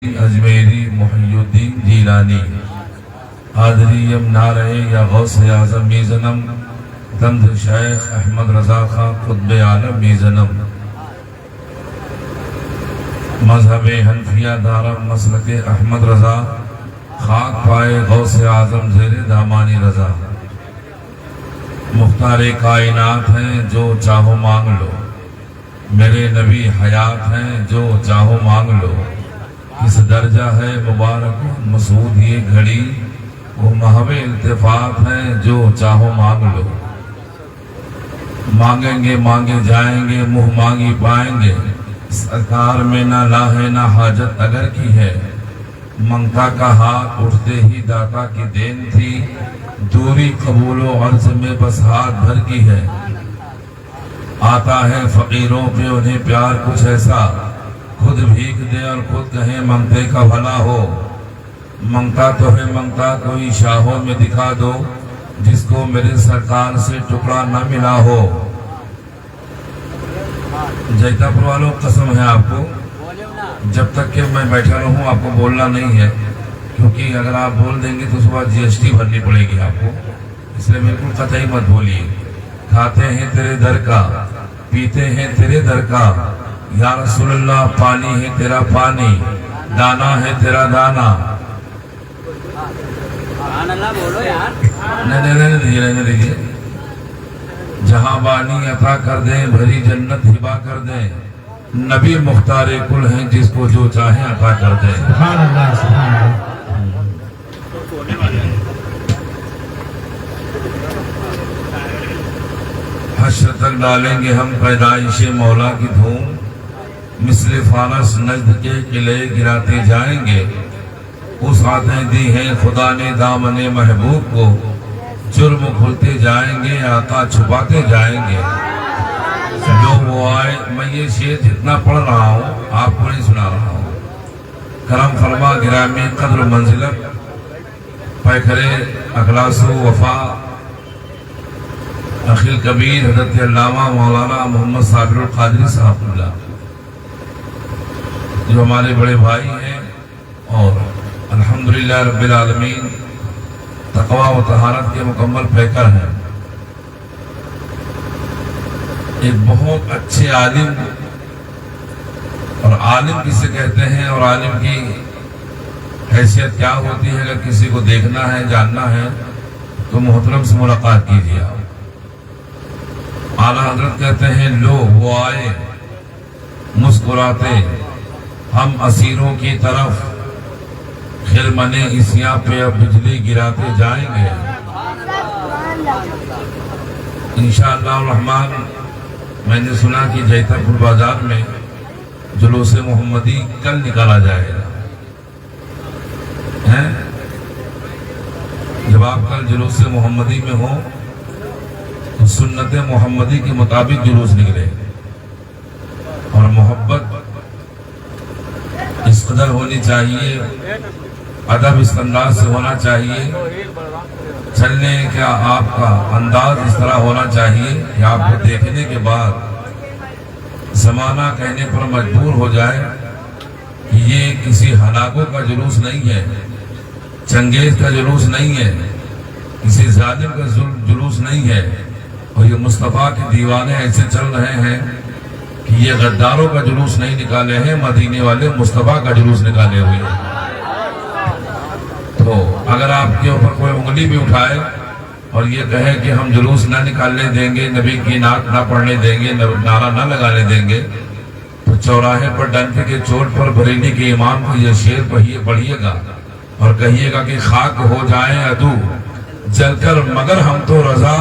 اجمیری محی الدین جیلانی قادریم نعرہ یا غوث اعظم میزنم دمد شیخ احمد رضا خان قطب عالم میزنم مذہب حنفیہ دارا مسلک احمد رضا خاک پائے غوث اعظم زیر دامانی رضا مختار کائنات ہیں جو چاہو مانگ لو میرے نبی حیات ہیں جو چاہو مانگ لو اس درجہ ہے مبارک مسعود یہ گھڑی وہ محو التفات ہیں جو چاہو مانگ لو مانگیں گے مانگے جائیں گے منہ مانگی پائیں گے سرکار میں نہ لا ہے نہ حاجت اگر کی ہے منگتا کا ہاتھ اٹھتے ہی داتا کی دین تھی دوری قبول و عرض میں بس ہاتھ بھر کی ہے آتا ہے فقیروں پہ انہیں پیار کچھ ایسا خود بھیک دے اور خود کہیں منگتے کا بھلا ہو منگتا تو ہے منگتا کوئی شاہوں میں دکھا دو جس کو میرے سرکار سے ٹکڑا نہ ملا ہو جیتا پور والوں قسم ہے آپ کو جب تک کہ میں بیٹھا رہوں آپ کو بولنا نہیں ہے کیونکہ اگر آپ بول دیں گے تو صبح GST بھرنی پڑے گی آپ کو اس لیے بالکل قطعی مت بولیے کھاتے ہیں تیرے در کا پیتے ہیں تیرے در کا یا رسول اللہ پانی ہے تیرا پانی دانا ہے تیرا دانا رہنے دیجیے جہاں بانی عطا کر دیں بھری جنت ہبا کر دیں نبی مختار کل ہیں جس کو جو چاہیں عطا کر دیں سبحان اللہ سبحان اللہ حشر تک ڈالیں گے ہم پیدائش مولا کی دھوم مثل فانس نجد کے قلعے گراتے جائیں گے اس ہاتھیں دی ہیں خدا نے دامن محبوب کو جرم کھلتے جائیں گے آقا چھپاتے جائیں گے جو وہ آئے میں یہ شعر جتنا پڑھ رہا ہوں آپ کو نہیں سنا رہا ہوں کرم فرما گرامی قدر منزلت پیکرے اخلاص و وفا اخیل کبیر حضرت علامہ مولانا محمد صابر القادری صاحب اللہ جو ہمارے بڑے بھائی ہیں اور الحمدللہ رب العالمین تقوی و طہارت کے مکمل پیکر ہیں ایک بہت اچھے عالم اور عالم کسے کہتے ہیں اور عالم کی حیثیت کیا ہوتی ہے اگر کسی کو دیکھنا ہے جاننا ہے تو محترم سے ملاقات کیجیے اعلیٰ حضرت کہتے ہیں لو وہ آئے مسکراتے ہم اسیروں کی طرف خرمنے اسیاں پہ اب بجلی گراتے جائیں گے انشاءاللہ الرحمن میں نے سنا کہ جیتا پور بازار میں جلوس محمدی کل نکالا جائے گا جب آپ کل جلوس محمدی میں ہو تو سنت محمدی کے مطابق جلوس نکلے اور محبت اس قدر ہونی چاہیے ادب اس انداز سے ہونا چاہیے چلنے کا آپ کا انداز اس طرح ہونا چاہیے کہ آپ کو دیکھنے کے بعد زمانہ کہنے پر مجبور ہو جائے کہ یہ کسی ہلاکوں کا جلوس نہیں ہے چنگیز کا جلوس نہیں ہے کسی ظالم کا جلوس نہیں ہے اور یہ مصطفیٰ کے دیوانے ایسے چل رہے ہیں کہ یہ غداروں کا جلوس نہیں نکالے ہیں مدینے والے مصطفیٰ کا جلوس نکالے ہوئے ہیں تو اگر آپ کے اوپر کوئی انگلی بھی اٹھائے اور یہ کہے کہ ہم جلوس نہ نکالنے دیں گے نبی کی نعت نہ پڑھنے دیں گے نعرہ نہ لگانے دیں گے تو چوراہے پر ڈنڈے کے چوٹ پر بریلی کے امام کو یہ شعر پڑھیے گا اور کہیے گا کہ خاک ہو جائیں عدو جل کر مگر ہم تو رضا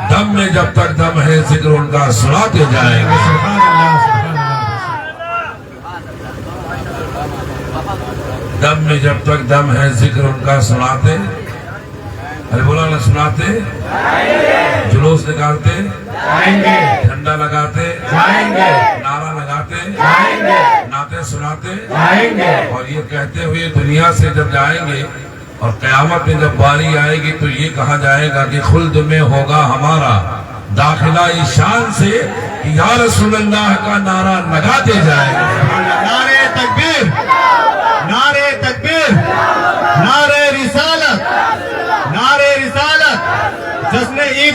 دم میں جب تک دم ہے ذکر ان کا سناتے جائیں گے دم میں جب تک دم ہے ذکر ان کا سناتے ارے بولا نہ سناتے جلوس نکالتے جھنڈا لگاتے نعرہ لگاتے نعتیں سناتے اور یہ کہتے ہوئے دنیا سے جب جائیں گے اور قیامت میں جب باری آئے گی تو یہ کہا جائے گا کہ خلد میں ہوگا ہمارا داخلہ شان سے یا رسول اللہ کا نعرہ لگاتے جائیں گے نعرہ تکبیر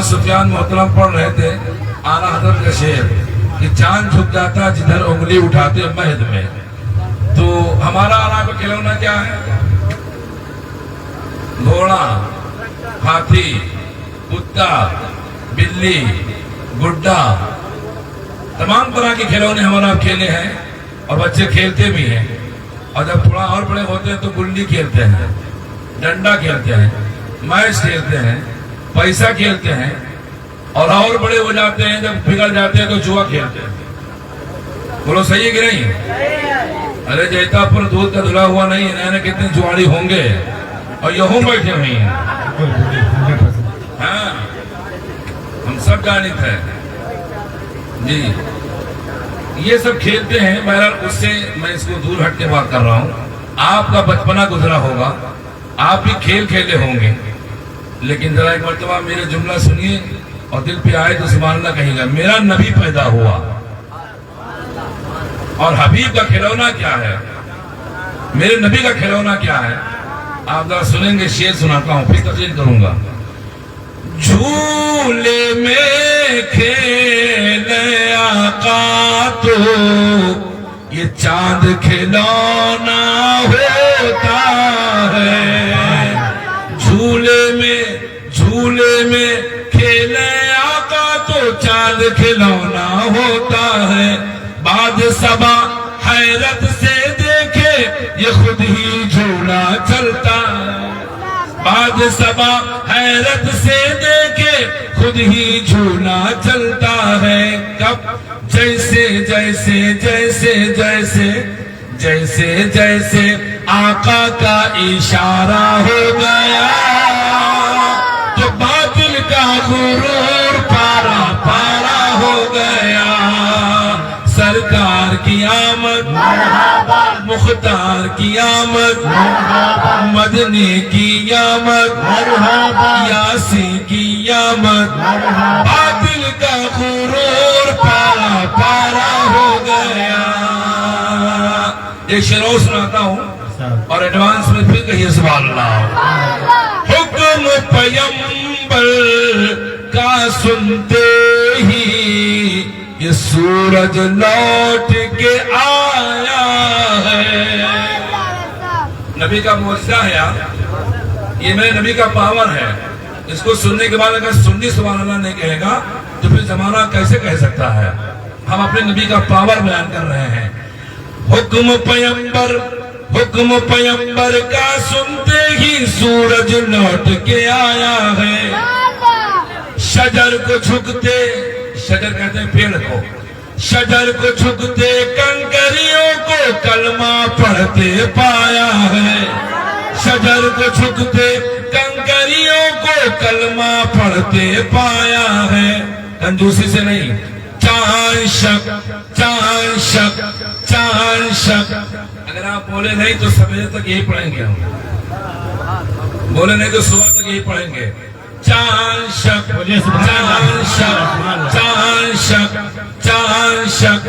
علامہ سفیان محترم پڑھ رہے تھے اعلیٰ حضرت کا شعر کہ چاند جھک جاتا جدھر انگلی اٹھاتے مہد میں. تو ہمارا عرب کا کھلونا کیا ہے؟ گھوڑا، ہاتھی، کتا، بلی، گڈا، تمام طرح کے کھلونے ہمارا کھیلے ہیں اور بچے کھیلتے بھی ہیں. اور جب تھوڑا اور بڑے ہوتے ہیں تو گلی کھیلتے ہیں، ڈنڈا کھیلتے ہیں، میچ کھیلتے ہیں، پیسہ کھیلتے ہیں. اور بڑے ہو جاتے ہیں جب بگڑ جاتے ہیں تو جوا کھیلتے ہیں. بولو صحیح ہے کہ نہیں؟ ارے جیتا پر دودھ کا دھلا ہوا نہیں ہے، کتنے جواڑی ہوں گے اور یہوں بیٹھے ہوئے ہیں. ہاں ہم سب جانتے ہیں جی. یہ سب کھیلتے ہیں. بہرحال اس سے میں اس کو دور ہٹ کے بات کر رہا ہوں. آپ کا بچپنا گزرا ہوگا، آپ بھی کھیل کھیلے ہوں گے، لیکن ذرا ایک مرتبہ میرے جملہ سنیے اور دل پہ آئے تو سبحان اللہ کہیں گا. میرا نبی پیدا ہوا اور حبیب کا کھلونا کیا ہے، میرے نبی کا کھلونا کیا ہے. آپ ذرا سنیں گے، شعر سناتا ہوں پھر تفصیل کروں گا. جھولے میں کھیلے آقا تو یہ چاند کھلونا ہوتا ہے. جھولے میں کھیلے آقا تو چاند کھلونا ہوتا ہے. بعد صبا حیرت سے دیکھے یہ خود ہی جھولا چلتا ہے. بعد صبا حیرت سے دیکھے خود ہی جھولا چلتا ہے. کب جیسے جیسے جیسے جیسے جیسے جیسے آقا کا اشارہ ہو گیا تو باطل کا غرور پارا پارا ہو گیا. سرکار کی آمد مرحبا، مختار کی آمد مرحبا، مدنی کی آمد مرحبا، یاسین کی آمد مرحبا. باطل کا غرور پارا پارا ہو گیا. ایک شعر اور سناتا ہوں اور ایڈوانس میں پھر کہیے سبحان اللہ. حکم پیغمبر کا سنتے ہی یہ سورج لوٹ کے آیا ہے. نبی کا معجزہ ہے یار، یہ میرے نبی کا پاور ہے. اس کو سننے کے بعد اگر سنی سبحان اللہ نہیں کہے گا تو پھر زمانہ کیسے کہہ سکتا ہے. ہم اپنے نبی کا پاور بیان کر رہے ہیں. حکم پیغمبر کا سنتے ہی سورج لوٹ کے آیا ہے. شجر کو جھکتے، شجر کہتے ہیں پیڑ کو، شجر کو جھکتے کنکریوں کو کلمہ پڑھتے پایا ہے. شجر کو جھکتے کنکریوں کو کلمہ پڑھتے پایا ہے. کنجوسی سے نہیں. چاند شک چاند شک چاند شک. اگر آپ بولے نہیں تو سویرے تک یہی پڑھیں گے، ہم بولے نہیں تو صبح تک یہی پڑھیں گے. چاند شک چاند شک چاند شک چاند شک.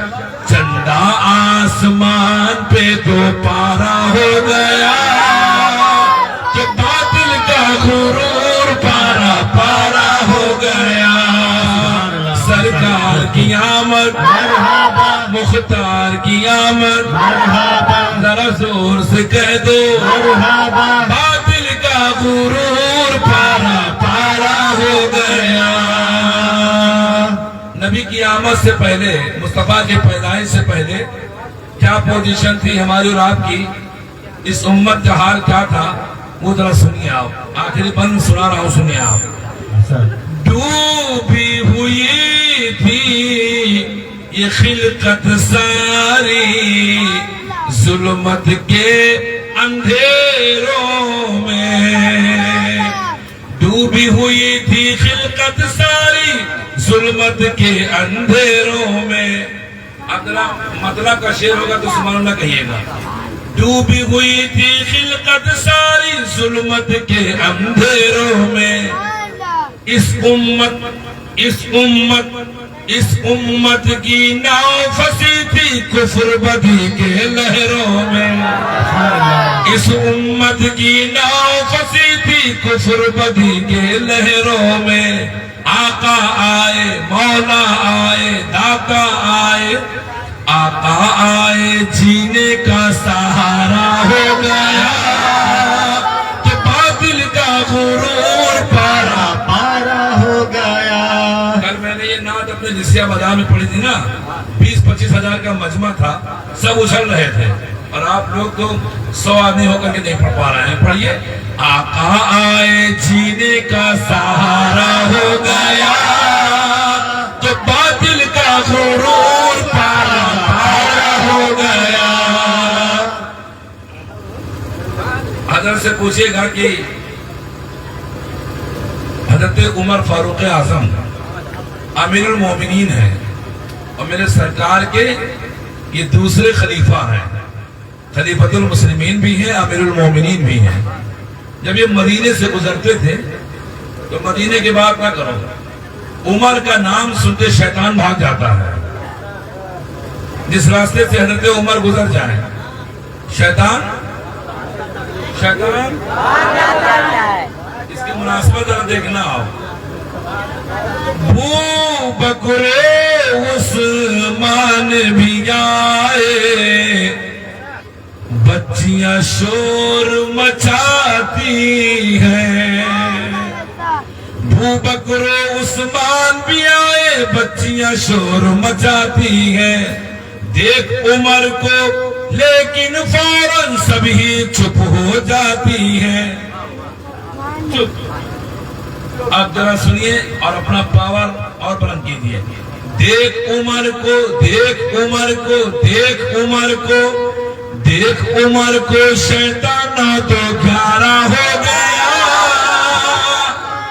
چندہ آسمان پہ دو پارا ہو گیا کہ باطل کا غرور پارا پارا ہو گیا. سرکار کی آمد مرحبا، مختار کی آمد مرحبا. ذرا زور سے کہہ دو مرحبا. باطل کا غرور پارا پارا ہو گیا. نبی کی آمد سے پہلے، مصطفیٰ کے پیدائش سے پہلے کیا پوزیشن تھی ہماری اور آپ کی، اس امت کا حال کیا تھا، وہ ذرا سنیے آپ. آخری بند سنا رہا ہوں، سنیے آپ. ڈوبی ہوئی تھی یہ خلقت ساری ظلمت کے اندھیروں میں. ڈوبی ہوئی تھی خلقت ساری ظلمت کے اندھیروں میں. اب ذرا مطلب کا شعر ہوگا تو سبحان اللہ کہیے گا. ڈوبی ہوئی تھی خلقت ساری ظلمت کے اندھیروں میں. اس امت کی ناؤ پھنسی تھی کفر بدی کے لہروں میں. اس امت کی ناؤ پھنسی تھی کفر بدی کے لہروں میں. آقا آئے مولا آئے داتا آئے آقا آئے جینے کا سہارا ہو گیا کہ باطل کا غرور پارا پارا ہو گیا. کل میں نے یہ نعت اپنے جسیہ بازار میں پڑھی تھی نا, 20-25 ہزار کا مجمع تھا, سب اچھل رہے تھے اور آپ لوگ تو 100 آدمی ہو کر کے نہیں پڑھ پا رہے ہیں. پڑھیے. آقا آئے جینے کا سہارا ہو گیا تو باطل کا غرور پارا پارا ہو گیا. حضرت سے پوچھئے گا کہ حضرت عمر فاروق اعظم امیر المومنین ہیں اور میرے سرکار کے یہ دوسرے خلیفہ ہیں, خلیفۃ المسلمین بھی ہیں, امیر المومنین بھی ہیں. جب یہ مدینے سے گزرتے تھے تو مدینے کے بعد کیا کرو, عمر کا نام سنتے شیطان بھاگ جاتا ہے. جس راستے سے حضرت عمر گزر جائیں شیطان اس کی مناسبت ذرا دیکھنا. ابو بکر عثمان بھی آئے بچیاں شور مچاتی ہیں. ابو بکر عثمان بھی آئے بچیاں شور مچاتی ہیں. دیکھ عمر کو لیکن فوراً سبھی چپ ہو جاتی ہیں. چپ. آپ ذرا سنیے اور اپنا پاور اور بلند کیجیے. دیکھ عمر کو, دیکھ عمر کو, دیکھ عمر کو, دیکھ عمر کو شیطانہ تو گارا ہو گیا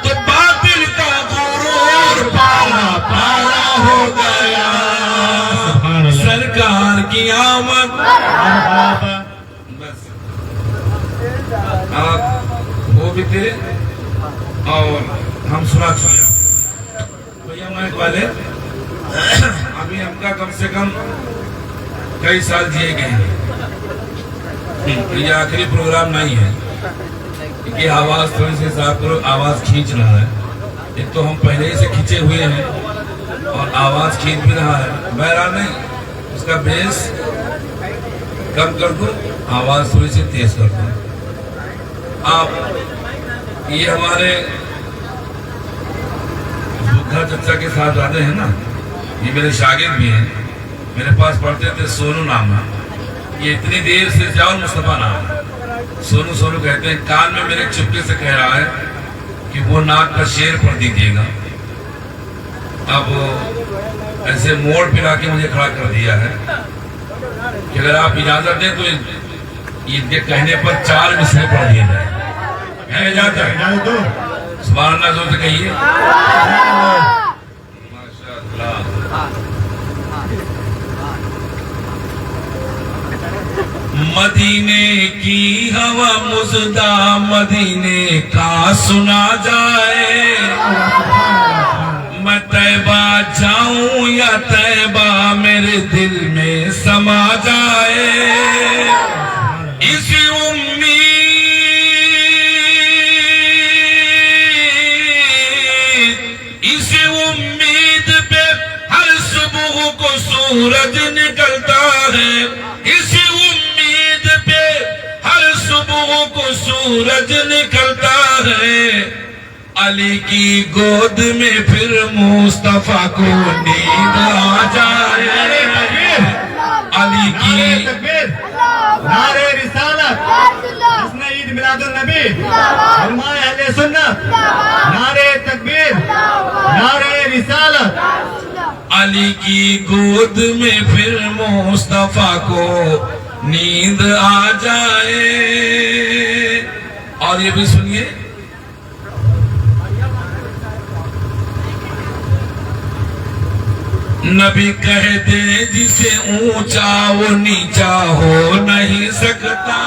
تو باطل کا غرور پارا پارا ہو گیا. سرکار کی آمد. بس آپ وہ بھی تھے اور ہم سنا چکے. بھیا مائک والے ابھی ہم کا کم سے کم کئی سال جیے گئے ہیں. یہ آخری پروگرام نہیں ہے کیونکہ آواز تھوڑی سی صاحب کرو, آواز کھینچ رہا ہے. ایک تو ہم پہلے ہی سے کھینچے ہوئے ہیں اور آواز کھینچ بھی رہا ہے. بہرحال نہیں, اس کا بیس کم کر دو, آواز تھوڑی سی تیز کر دو. آپ یہ ہمارے بھوکھا چچا کے ساتھ آتے ہیں نا, یہ میرے شاگرد بھی ہیں, میرے پاس پڑھتے تھے. سونو نام ہے, یہ اتنی دیر سے جاؤ مصطفیٰ نام ہے, سونو سونو کہتے ہیں. کان میں میرے چپکے سے کہہ رہا ہے کہ وہ نعت کا شعر پڑھ دیجیے گا. اب ایسے موڑ پہ لا کے مجھے کھڑا کر دیا ہے کہ اگر آپ اجازت دیں تو ان کے کہنے پر 4 مصرے پڑھ دیے جائیں. ہے اجازت ہے؟ سبحان اللہ زور سے کہیے. ماشاء اللہ. مدینے کی ہوا مزدہ مدینے کا سنا جائے. میں طیبہ جاؤں یا طیبہ میرے دل میں سما جائے. اسی امید پہ ہر صبح کو سورج نکلتا ہے. اسی امید پہ ہر صبح کو سورج نکلتا ہے. علی کی گود میں پھر مصطفیٰ کو نیند آ جائے. علی کی نعرے رسالت, حسن عید میلاد النبی, علماء اہل سنت, نعرے تکبیر, نعرے رسالت. علی کی گود میں پھر مصطفیٰ کو نیند آ جائے. اور یہ بھی سنیے. نبی کہہ دے جسے اونچا وہ نیچا ہو نہیں سکتا.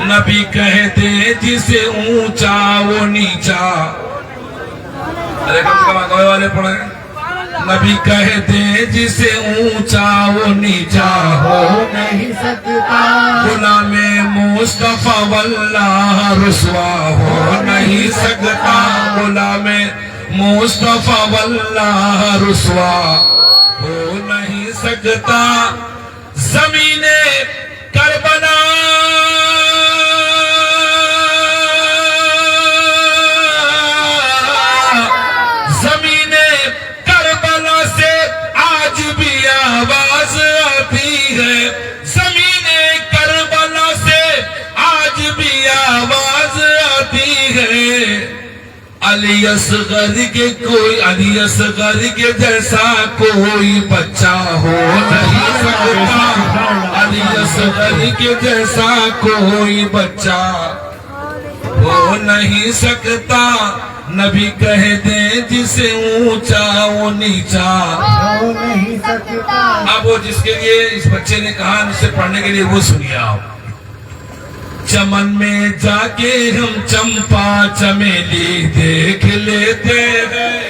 نبی کہہ دے جسے اونچا وہ نیچا. ارے کم سے کم آگے والے پڑھیں. نبی کہہ دے جسے اونچا وہ نیچا ہو نہیں سکتا. غلام مصطفیٰ واللہ رسوا ہو نہیں سکتا. غلام مصطفیٰ واللہ رسوا ہو نہیں سکتا زمین کربلا زمین کربلا سے آج بھی آواز آتی ہے زمین کربلا سے آج بھی آواز آتی ہے علی اصغر کے جیسا کوئی بچہ ہو نہیں سکتا علی اصغر کے جیسا کوئی بچہ ہو نہیں سکتا نبی کہہ دیں جسے اونچا وہ نیچا ہو نہیں سکتا. اب وہ جس کے لیے اس بچے نے کہا اس سے پڑھنے کے لیے وہ سنیے آپ. چمن میں جا کے ہم چمپا چمیلی دیکھ لیتے ہیں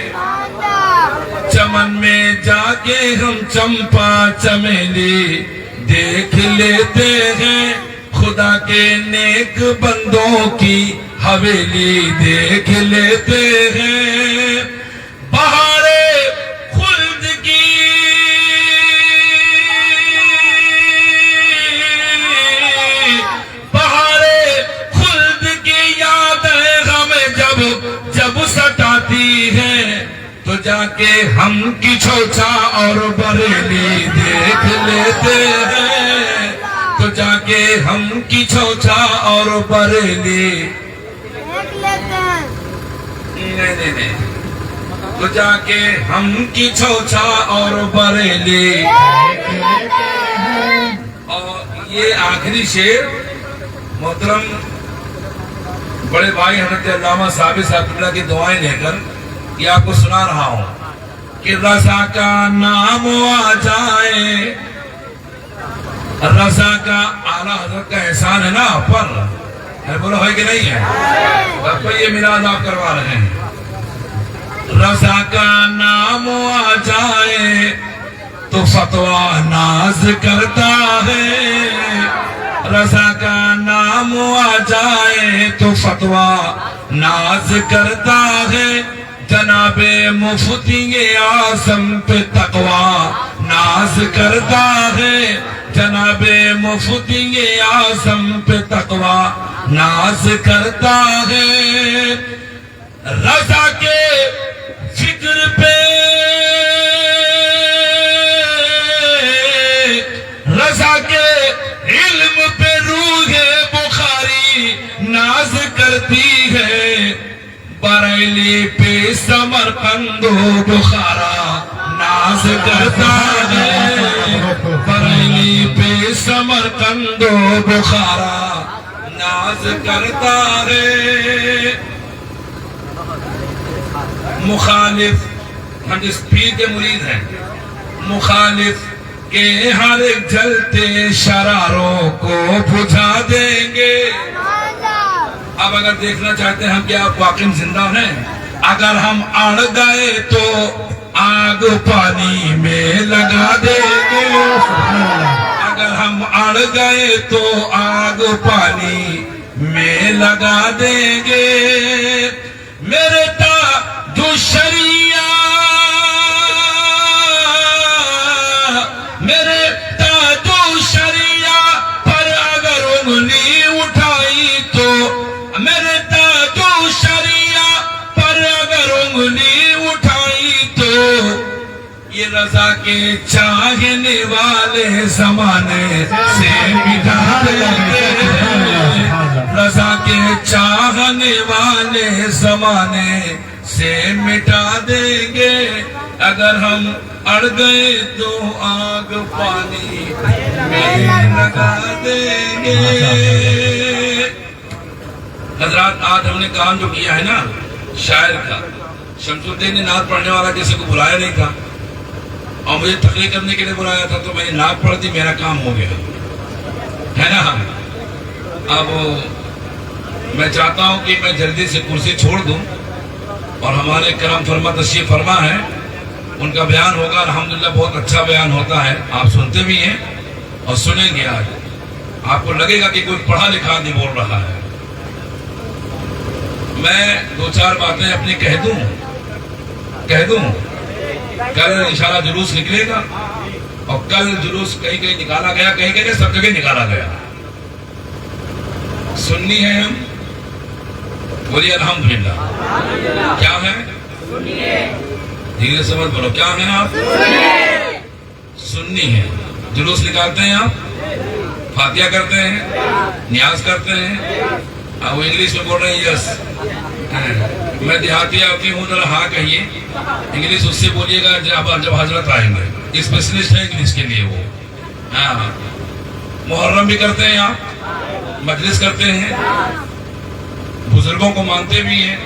چمن میں جا کے ہم چمپا چمیلی دیکھ لیتے ہیں خدا کے نیک بندوں کی حویلی دیکھ لیتے ہیں بہارے خلد کی سٹاتی ہے تو جا کے ہم کی چھوچا اور بریلی دیکھ لیتے ہیں تو جا کے ہم کی چھوچا اور بریلی نہیں تو جا کے ہم کی چھوچا اور بریلی. اور یہ آخری شعر محترم بڑے بھائی حضرت علامہ صابر صاحب اللہ کی دعائیں لے کر یہ آپ کو سنا رہا ہوں کہ رضا کا نام آ جائے رضا کا اعلیٰ حضرت کا احسان ہے نا آپ پر بولو ہے کہ نہیں ہے آپ کو یہ میلاد آپ کروا رہے ہیں رضا کا نام آ جائے تو فتویٰ ناز کرتا ہے رضا کا نام آ جائے تو فتویٰ ناز کرتا ہے جناب مفتی اعظم پہ تقویٰ ناز کرتا ہے جناب مفتی اعظم پہ تقویٰ ناز کرتا ہے رضا کے فکر پہ رضا کے علم پہ روح بخاری ناز کرتی ہے بریلی پہ سمرقند و بخارا ناز کرتا ہے بریلی پہ سمرقند و بخارا ناز کرتا ہے. مخالف ہم جس پیر کے مرید ہیں مخالف کہ ہر ایک جلتے شراروں کو بجھا دیں گے. اب اگر دیکھنا چاہتے ہیں ہم کہ آپ واقعی زندہ ہیں اگر ہم اڑ گئے تو آگ پانی میں لگا دیں گے اگر ہم اڑ گئے تو آگ پانی میں لگا دیں گے. میرے تاج الشریعہ میرے تاج الشریعہ پر اگر انگلی اٹھائی تو میرے تاج الشریعہ پر اگر انگلی اٹھائی تو یہ رضا کے چاہنے والے زمانے سے مٹا دیں گے رضا کے چاہنے والے زمانے سے مٹا دیں گے اگر ہم اڑ گئے تو آگ پانی میں لگا دیں گے. حضرات آج ہم نے کام جو کیا ہے نا شاعر کا شمس الدین نے نعت پڑھنے والا کسی کو بلایا نہیں تھا اور مجھے تقریر کرنے کے لیے بلایا تھا تو میں نے نعت پڑھ دی میرا کام ہو گیا ہے نا. اب میں چاہتا ہوں کہ میں جلدی سے کرسی چھوڑ دوں اور ہمارے کرم فرما تشریف فرما ہے ان کا بیان ہوگا الحمدللہ بہت اچھا بیان ہوتا ہے آپ سنتے بھی ہیں اور سنیں گے. آج آپ کو لگے گا کہ کوئی پڑھا لکھا نہیں بول رہا ہے. میں دو چار باتیں اپنی کہہ دوں کہہ دوں کل انشاءاللہ جلوس نکلے گا، اور کل جلوس کہیں کہیں نکالا گیا، کہیں کہیں سب جگہ نکالا گیا. سنی ہیں ہم، بولیے الحمدللہ. کیا ہے؟ دھیرے سے مت بولو. کیا ہیں آپ؟ سنی ہیں. جلوس نکالتے ہیں آپ، فاتحہ کرتے ہیں، نیاز کرتے ہیں. وہ انگلش میں بول رہے ہیں یس. میں دیہاتی آتی ہوں، ذرا ہاں کہیے. انگلش اس سے بولیے گا جب حضرت آئیں گے. اسپیشلسٹ ہے انگلش کے لیے وہ. ہاں، محرم بھی کرتے ہیں آپ، مجلس کرتے ہیں، بزرگوں کو مانتے بھی ہیں.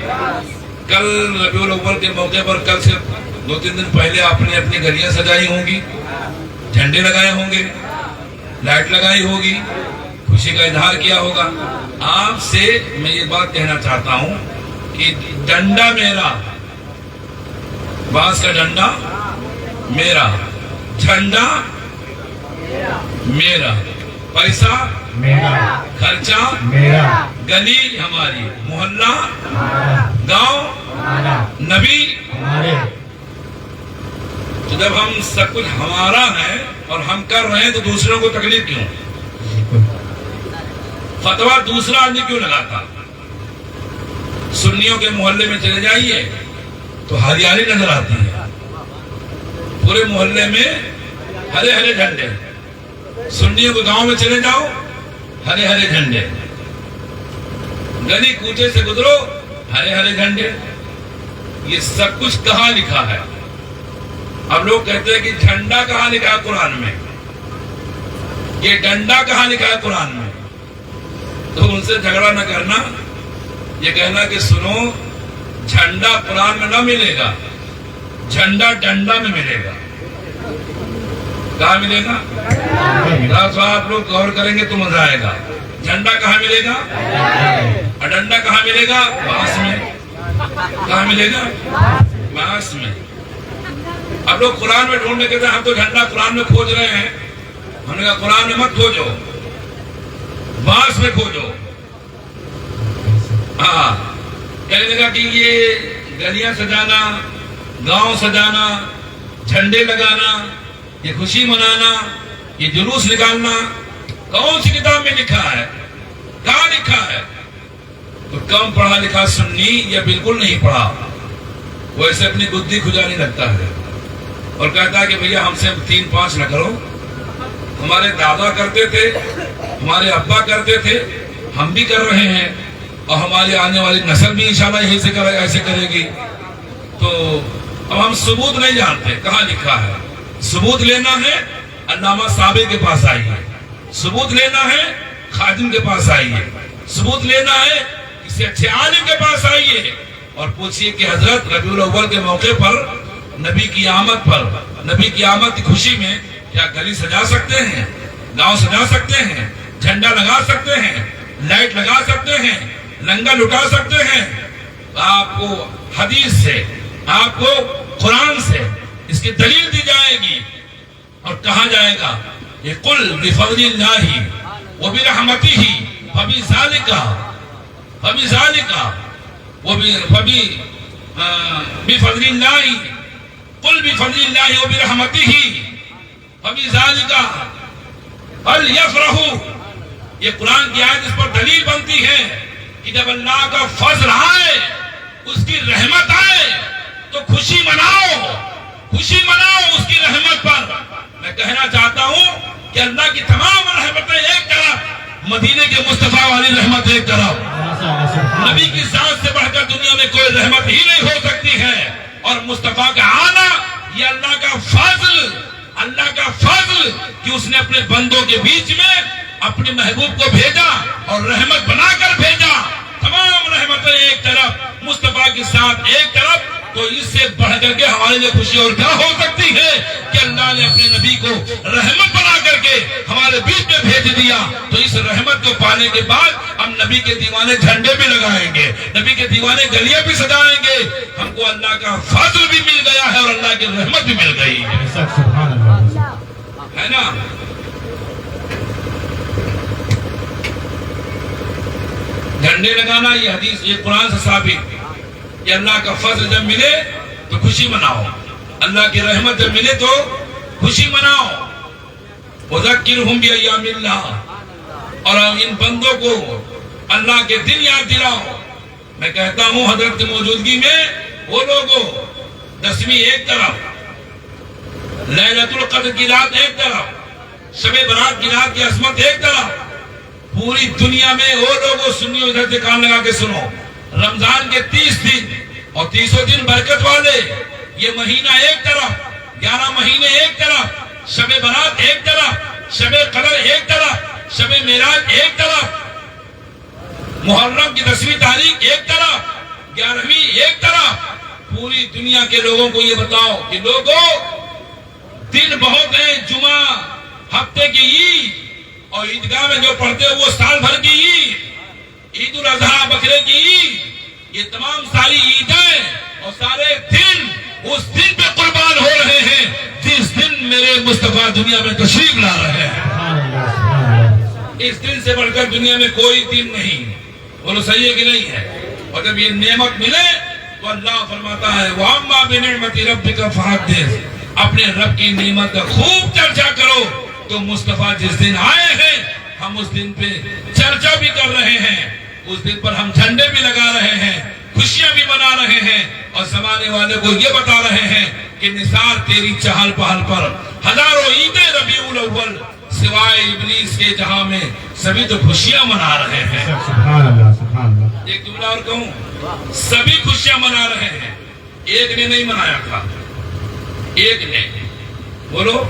کل ربیع الاول کے موقع پر کل سے 2-3 دن پہلے آپ نے اپنی گلیاں سجائی ہوں گی، جھنڈے لگائے ہوں گے، لائٹ لگائی ہوگی، خوشی کا اظہار کیا ہوگا. آپ سے میں یہ بات کہنا چاہتا ہوں کہ ڈنڈا میرا، بانس کا ڈنڈا میرا، جھنڈا میرا، پیسہ میرا، خرچہ میرا، گلی ہماری، محلہ، گاؤں، ہمارا، نبی. ہمارے. تو جب ہم سب کچھ ہمارا ہے اور ہم کر رہے ہیں تو دوسروں کو تکلیف کیوں؟ فتویٰ دوسرا آدمی کیوں لگاتا؟ سنیوں کے محلے میں چلے جائیے تو ہریالی نظر آتی ہے، پورے محلے میں ہرے ہرے جھنڈے. سنیوں کے گاؤں میں چلے جاؤ، ہرے ہرے جھنڈے. گلی کوچے سے گزرو، ہرے ہرے جھنڈے. یہ سب کچھ کہاں لکھا ہے؟ اب لوگ کہتے ہیں کہ جھنڈا کہاں لکھا ہے قرآن میں، یہ ڈنڈا کہاں لکھا ہے قرآن میں. تو ان سے جھگڑا نہ کرنا، یہ کہنا کہ سنو، جھنڈا قرآن میں نہ ملے گا، جھنڈا ڈنڈا میں ملے گا. کہاں ملے گا؟ آپ لوگ غور کریں گے تو مزہ آئے گا. جھنڈا کہاں ملے گا؟ اور ڈنڈا کہاں ملے گا؟ بانس میں. کہاں ملے گا؟ بانس میں. اب لوگ قرآن میں ڈھونڈنے کہتے ہیں ہم تو جھنڈا قرآن میں کھوج رہے ہیں. ہم نے کہا قرآن میں مت کھوجو، بانس میں کھوجو. ہاں، کہنے لگا کہ یہ گلیاں سجانا، گاؤں سجانا، جھنڈے لگانا، یہ خوشی منانا، یہ جلوس نکالنا کون سی کتاب میں لکھا ہے؟ کہاں لکھا ہے؟ تو کم پڑھا لکھا سنی یا بالکل نہیں پڑھا وہ ایسے اپنی گدی کھجانے لگتا ہے اور کہتا ہے کہ بھیا ہم سے 3-5 نہ کرو. ہمارے دادا کرتے تھے، ہمارے ابا کرتے تھے، ہم بھی کر رہے ہیں، اور ہماری آنے والی نسل بھی انشاءاللہ ایسے کرے گی. تو اب ہم ثبوت نہیں جانتے کہاں لکھا ہے. ثبوت لینا ہے علامہ صابر کے پاس آئیے، ثبوت لینا ہے خادم کے پاس آئیے، ثبوت لینا ہے کسی اچھے عالم کے پاس آئیے اور پوچھئے کہ حضرت ربیع الاول کے موقع پر، نبی کی آمد پر، نبی کی آمد کی خوشی میں کیا گلی سجا سکتے ہیں، گاؤں سجا سکتے ہیں، جھنڈا لگا سکتے ہیں، لائٹ لگا سکتے ہیں، لنگر لٹا سکتے ہیں؟ آپ کو حدیث سے، آپ کو قرآن سے اس کی دلیل دی جائے گی اور کہا جائے گا یہ قل بفضل اللہ وبرحمتہ فبذالک بفضل اللہ قل بفضل اللہ وبرحمتہ فبذالک فلیفرحوا. یہ قرآن کی آیت اس پر دلیل بنتی ہے کہ جب اللہ کا فضل آئے، اس کی رحمت آئے تو خوشی مناؤ، خوشی مناؤ اس کی رحمت پر. میں کہنا چاہتا ہوں کہ اللہ کی تمام رحمتیں ایک طرف، مدینے کے مصطفیٰ والی رحمت ایک طرف. نبی کی ذات سے بڑھ کر دنیا میں کوئی رحمت ہی نہیں ہو سکتی ہے. اور مصطفیٰ کا آنا یہ اللہ کا فضل، اللہ کا فضل کہ اس نے اپنے بندوں کے بیچ میں اپنے محبوب کو بھیجا اور رحمت بنا کر بھیجا. تمام رحمتیں ایک طرف، مصطفیٰ کے ساتھ ایک طرف. تو اس سے بڑھ کر کے ہمارے لیے خوشی اور کیا ہو سکتی ہے کہ اللہ نے اپنے نبی کو رحمت بنا کر کے ہمارے بیچ میں بھیج دیا. تو اس رحمت کو پانے کے بعد ہم نبی کے دیوانے جھنڈے بھی لگائیں گے، نبی کے دیوانے گلیاں بھی سجائیں گے. ہم کو اللہ کا فضل بھی مل گیا ہے اور اللہ کی رحمت بھی مل گئی ہے نا. جھنڈے لگانا یہ حدیث، یہ قرآن سے ثابت کہ اللہ کا فضل جب ملے تو خوشی مناؤ، اللہ کی رحمت جب ملے تو خوشی مناؤ. وذکرہم بایام اللہ، اور ان بندوں کو اللہ کے دن یاد دلاؤ. میں کہتا ہوں حضرت کی موجودگی میں وہ لوگوں 10ویں ایک طرف، لیلۃ القدر کی رات ایک طرف، شب برات کی رات کی عظمت ایک طرف. پوری دنیا میں وہ لوگوں سنیو ادھر سے کان لگا کے سنو، رمضان کے 30 دن اور 30 دن برکت والے، یہ مہینہ ایک طرف، 11 مہینے ایک طرف، شب برات ایک طرف، شب قدر ایک طرف، شب معراج ایک طرف، محرم کی 10ویں تاریخ ایک طرف، 11ویں ایک طرف. پوری دنیا کے لوگوں کو یہ بتاؤ کہ لوگوں دن بہت ہیں، جمعہ ہفتے کی عید اور عیدگاہ میں جو پڑھتے ہیں وہ سال بھر کی عید، عید الاضحیٰ بکرے کی عید، یہ تمام ساری عیدیں اور سارے دن اس دن پہ قربان ہو رہے ہیں جس دن میرے مصطفیٰ دنیا میں تشریف لا رہے ہیں. اس دن سے بڑھ کر دنیا میں کوئی دن نہیں. بولو صحیح ہے کہ نہیں ہے؟ اور جب یہ نعمت ملے تو اللہ فرماتا ہے وَأَمَّا بِنِعْمَةِ رَبِّكَ فَحَدِّثْ، اپنے رب کی نعمت کا خوب چرچا کرو. تو مصطفیٰ جس دن آئے ہیں ہم اس دن پہ چرچا بھی کر رہے ہیں، اس دن پر ہم جھنڈے بھی لگا رہے ہیں، خوشیاں بھی منا رہے ہیں، اور زمانے والے کو یہ بتا رہے ہیں کہ نثار تیری چہل پہل پر ہزاروں عیدیں ربیع الاول سوائے ابلیس کے جہاں میں سبھی تو خوشیاں منا رہے ہیں. سبحان اللہ، سبحان اللہ. ایک جملہ اور کہوں، سبھی خوشیاں منا رہے ہیں. ایک نے نہیں منایا تھا، ایک نے، بولو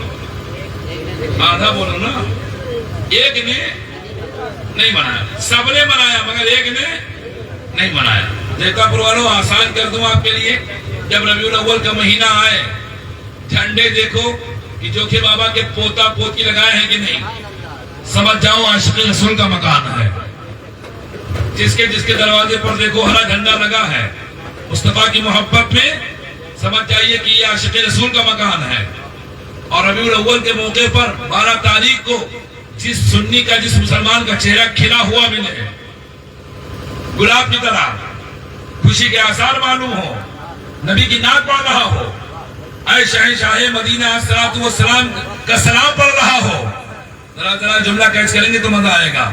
آدھا بولو نا، ایک نے نہیں منایا، سب نے منایا مگر ایک نے نہیں منایا. دیکھا پر والوں آسان کر دوں آپ کے لیے، جب ربیع الاول کا مہینہ آئے جھنڈے دیکھو کہ جوکھے بابا کے پوتا پوتی لگائے ہیں کہ نہیں، سمجھ جاؤ عاشق رسول کا مکان ہے. جس کے دروازے پر دیکھو ہرا جھنڈا لگا ہے، مصطفیٰ کی محبت میں سمجھ جائیے کہ یہ عاشق رسول کا مکان ہے. اور ربیع الاول کے موقع پر 12 تاریخ کو جس سنی کا، جس مسلمان کا چہرہ کھلا ہوا ملے، گلاب کی طرح خوشی کے آثار معلوم ہو، نبی کی نعت پڑھ رہا ہو، اے شہنشاہ مدینہ الصلوۃ والسلام کا سلام پڑھ رہا ہو، ذرا جملہ کیچ کریں گے تو مزہ آئے گا،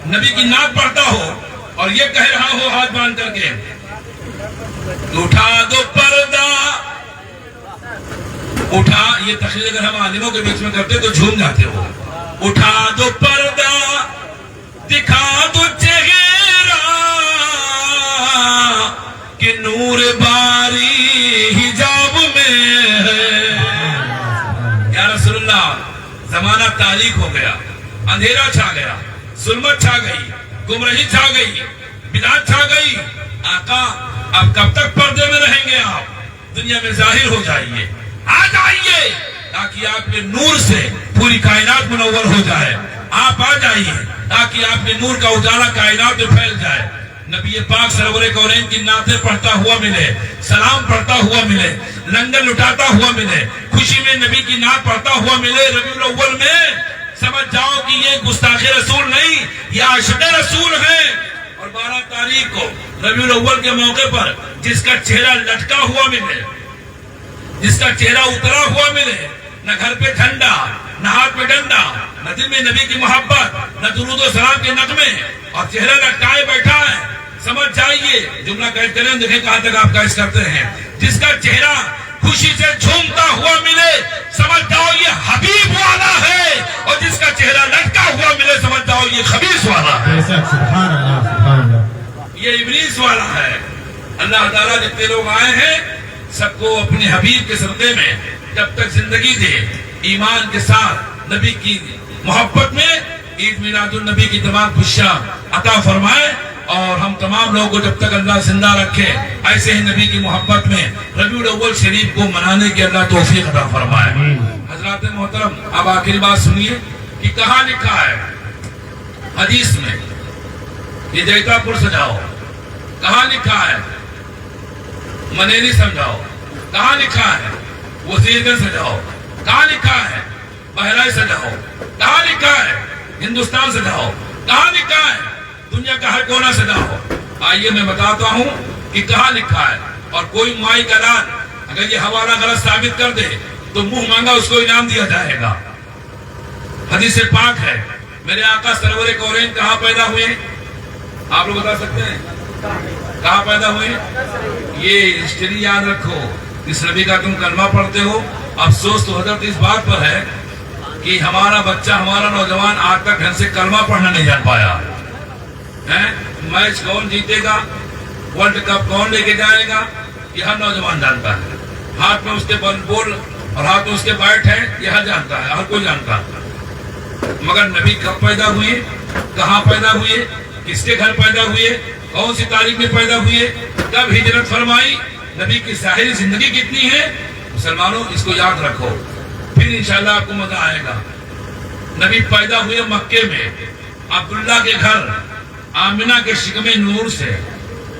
نبی کی نعت پڑھتا ہو اور یہ کہہ رہا ہو ہاتھ باندھ کر کے اٹھا دو پردہ، اٹھا، یہ تقریر اگر ہم عالموں کے بیچ میں کرتے تو جھوم جاتے ہو، اٹھا دو پردہ دکھا دو چہرہ کہ نور باری حجاب میں ہے. یا رسول اللہ، زمانہ تاریک ہو گیا، اندھیرا چھا گیا، ظلمت چھا گئی، گمراہی چھا گئی، بدعت چھا گئی. آقا اب کب تک پردے میں رہیں گے؟ آپ دنیا میں ظاہر ہو جائیے، آ جائیے تاکہ آپ کے نور سے پوری کائنات منور ہو جائے. آپ آ جائیے تاکہ آپ کے نور کا اجالا کائنات میں پھیل جائے. نبی پاک سرور کونین کی نعتیں پڑھتا ہوا ملے، سلام پڑھتا ہوا ملے، لنگر لٹاتا ہوا ملے، خوشی میں نبی کی نعت پڑھتا ہوا ملے ربیع الاول میں. سمجھ جاؤ کہ یہ گستاخ رسول نہیں، یہ عاشق رسول ہے. اور 12 تاریخ کو ربیع الاول کے موقع پر جس کا چہرہ لٹکا ہوا ملے، جس کا چہرہ اترا ہوا ملے، نہ گھر پہ ٹھنڈا، نہ ہاتھ پہ ڈنڈا، نہ دل میں نبی کی محبت، نہ درود و سلام کے نغمے، اور چہرہ لٹکائے بیٹھا ہے. سمجھ جائیے، جملہ قید کریں، دیکھیں کہاں تک آپ قید کرتے ہیں. جس کا چہرہ خوشی سے جھومتا ہوا ملے، سمجھ جاؤ یہ حبیب والا ہے، اور جس کا چہرہ لٹکا ہوا ملے، سمجھ جاؤ یہ خبیث والا ہے. سبحان اللہ، سبحان اللہ. یہ ابلیس والا ہے. اللہ تعالیٰ جتنے لوگ آئے ہیں سب کو اپنے حبیب کے صدقے میں جب تک زندگی دے، ایمان کے ساتھ نبی کی محبت میں عید میلاد النبی کی تمام خوشیاں عطا فرمائے. اور ہم تمام لوگوں کو جب تک اللہ زندہ رکھے ایسے ہی نبی کی محبت میں ربیع الاول شریف کو منانے کی اللہ توفیق عطا فرمائے. حضرات محترم، اب آخری بات سنیے کہ کہاں لکھا ہے حدیث میں یہ جیتا پور سجاؤ، کہاں لکھا ہے منیری سمجھاؤ، کہاں لکھا ہے وزیرگنج سجاؤ، کہاں لکھا ہے بہرائچ سجاؤ، کہاں لکھا ہے ہندوستان سجاؤ، کہاں لکھا ہے دنیا کا ہر کونا سجاؤ. آئیے میں بتاتا ہوں کہ کہاں لکھا ہے. اور کوئی مائی کا اعلان اگر یہ حوالہ غلط ثابت کر دے تو منہ مانگا اس کو انعام دیا جائے گا. حدیث پاک ہے. میرے آقا سرور کونین کہاں پیدا ہوئے؟ آپ لوگ بتا سکتے ہیں کہاں پیدا ہوئے؟ یہ ہسٹری یاد رکھو. اس نبی کا تم کلمہ پڑھتے ہو. افسوس تو حضرت اس بات پر ہے کہ ہمارا بچہ ہمارا نوجوان آج تک ڈھنگ سے کلمہ پڑھنا نہیں جان پایا. میچ کون جیتے گا، ورلڈ کپ کون لے کے جائے گا، یہ ہر نوجوان جانتا ہے. ہاتھ میں اس کے بول اور ہاتھ میں اس کے بیٹ ہے، یہ ہر جانتا ہے، ہر کوئی جانتا ہے. مگر نبی کب پیدا ہوئے، کہاں پیدا ہوئے، کس کے گھر پیدا ہوئے، کون سی تاریخ میں پیدا ہوئے، کب ہجرت فرمائی، نبی کی ظاہری زندگی کتنی ہے؟ مسلمانوں اس کو یاد رکھو، پھر انشاءاللہ آپ کو مزہ آئے گا. نبی پیدا ہوئے مکے میں، عبداللہ کے گھر آمنہ کے شکم نور سے.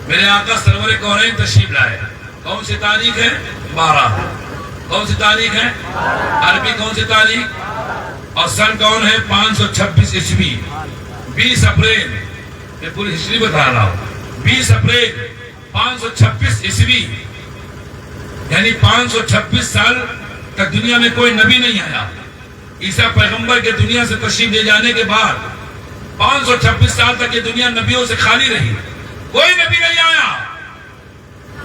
میرے آقا سرور کونین تشریف لائے. کون سی تاریخ ہے؟ 12. کون سی تاریخ ہے؟ عربی کون سی تاریخ؟ اور سن کون ہے؟ 526 عیسوی. 20 اپریل، میں پوری ہسٹری بتا رہا ہوں. 20 اپریل 526 عیسوی، یعنی 526 سال تک دنیا میں کوئی نبی نہیں آیا. عیسیٰ پیغمبر کے دنیا سے تشریف لے جانے کے بعد 526 سال تک یہ دنیا نبیوں سے خالی رہی، کوئی نبی نہیں آیا.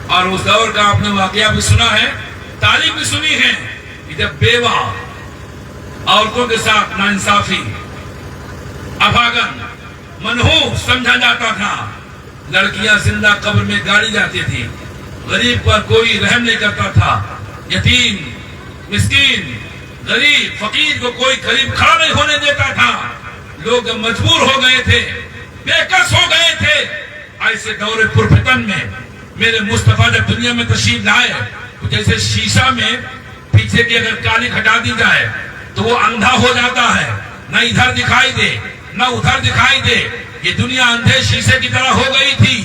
اور اس دور کا آپ نے واقعہ بھی سنا ہے، تاریخ بھی سنی ہے کہ جب بیوہ عورتوں کے ساتھ ناانصافی، ابھاگن، منحوس سمجھا جاتا تھا. لڑکیاں زندہ قبر میں گاڑی جاتی تھی. غریب پر کوئی رحم نہیں کرتا تھا. یتیم، مسکین، غریب، فقیر کو کوئی قریب کھڑا نہیں ہونے دیتا تھا. لوگ مجبور ہو گئے تھے، بے کس ہو گئے تھے. ایسے دور پرفتن میں میرے مصطفیٰ جب دنیا میں تشریف لائے تو جیسے شیشہ میں پیچھے کی اگر کالی ہٹا دی جائے تو وہ اندھا ہو جاتا ہے، نہ ادھر دکھائی دے نہ ادھر دکھائی دے. یہ دنیا اندھے شیشے کی طرح ہو گئی تھی.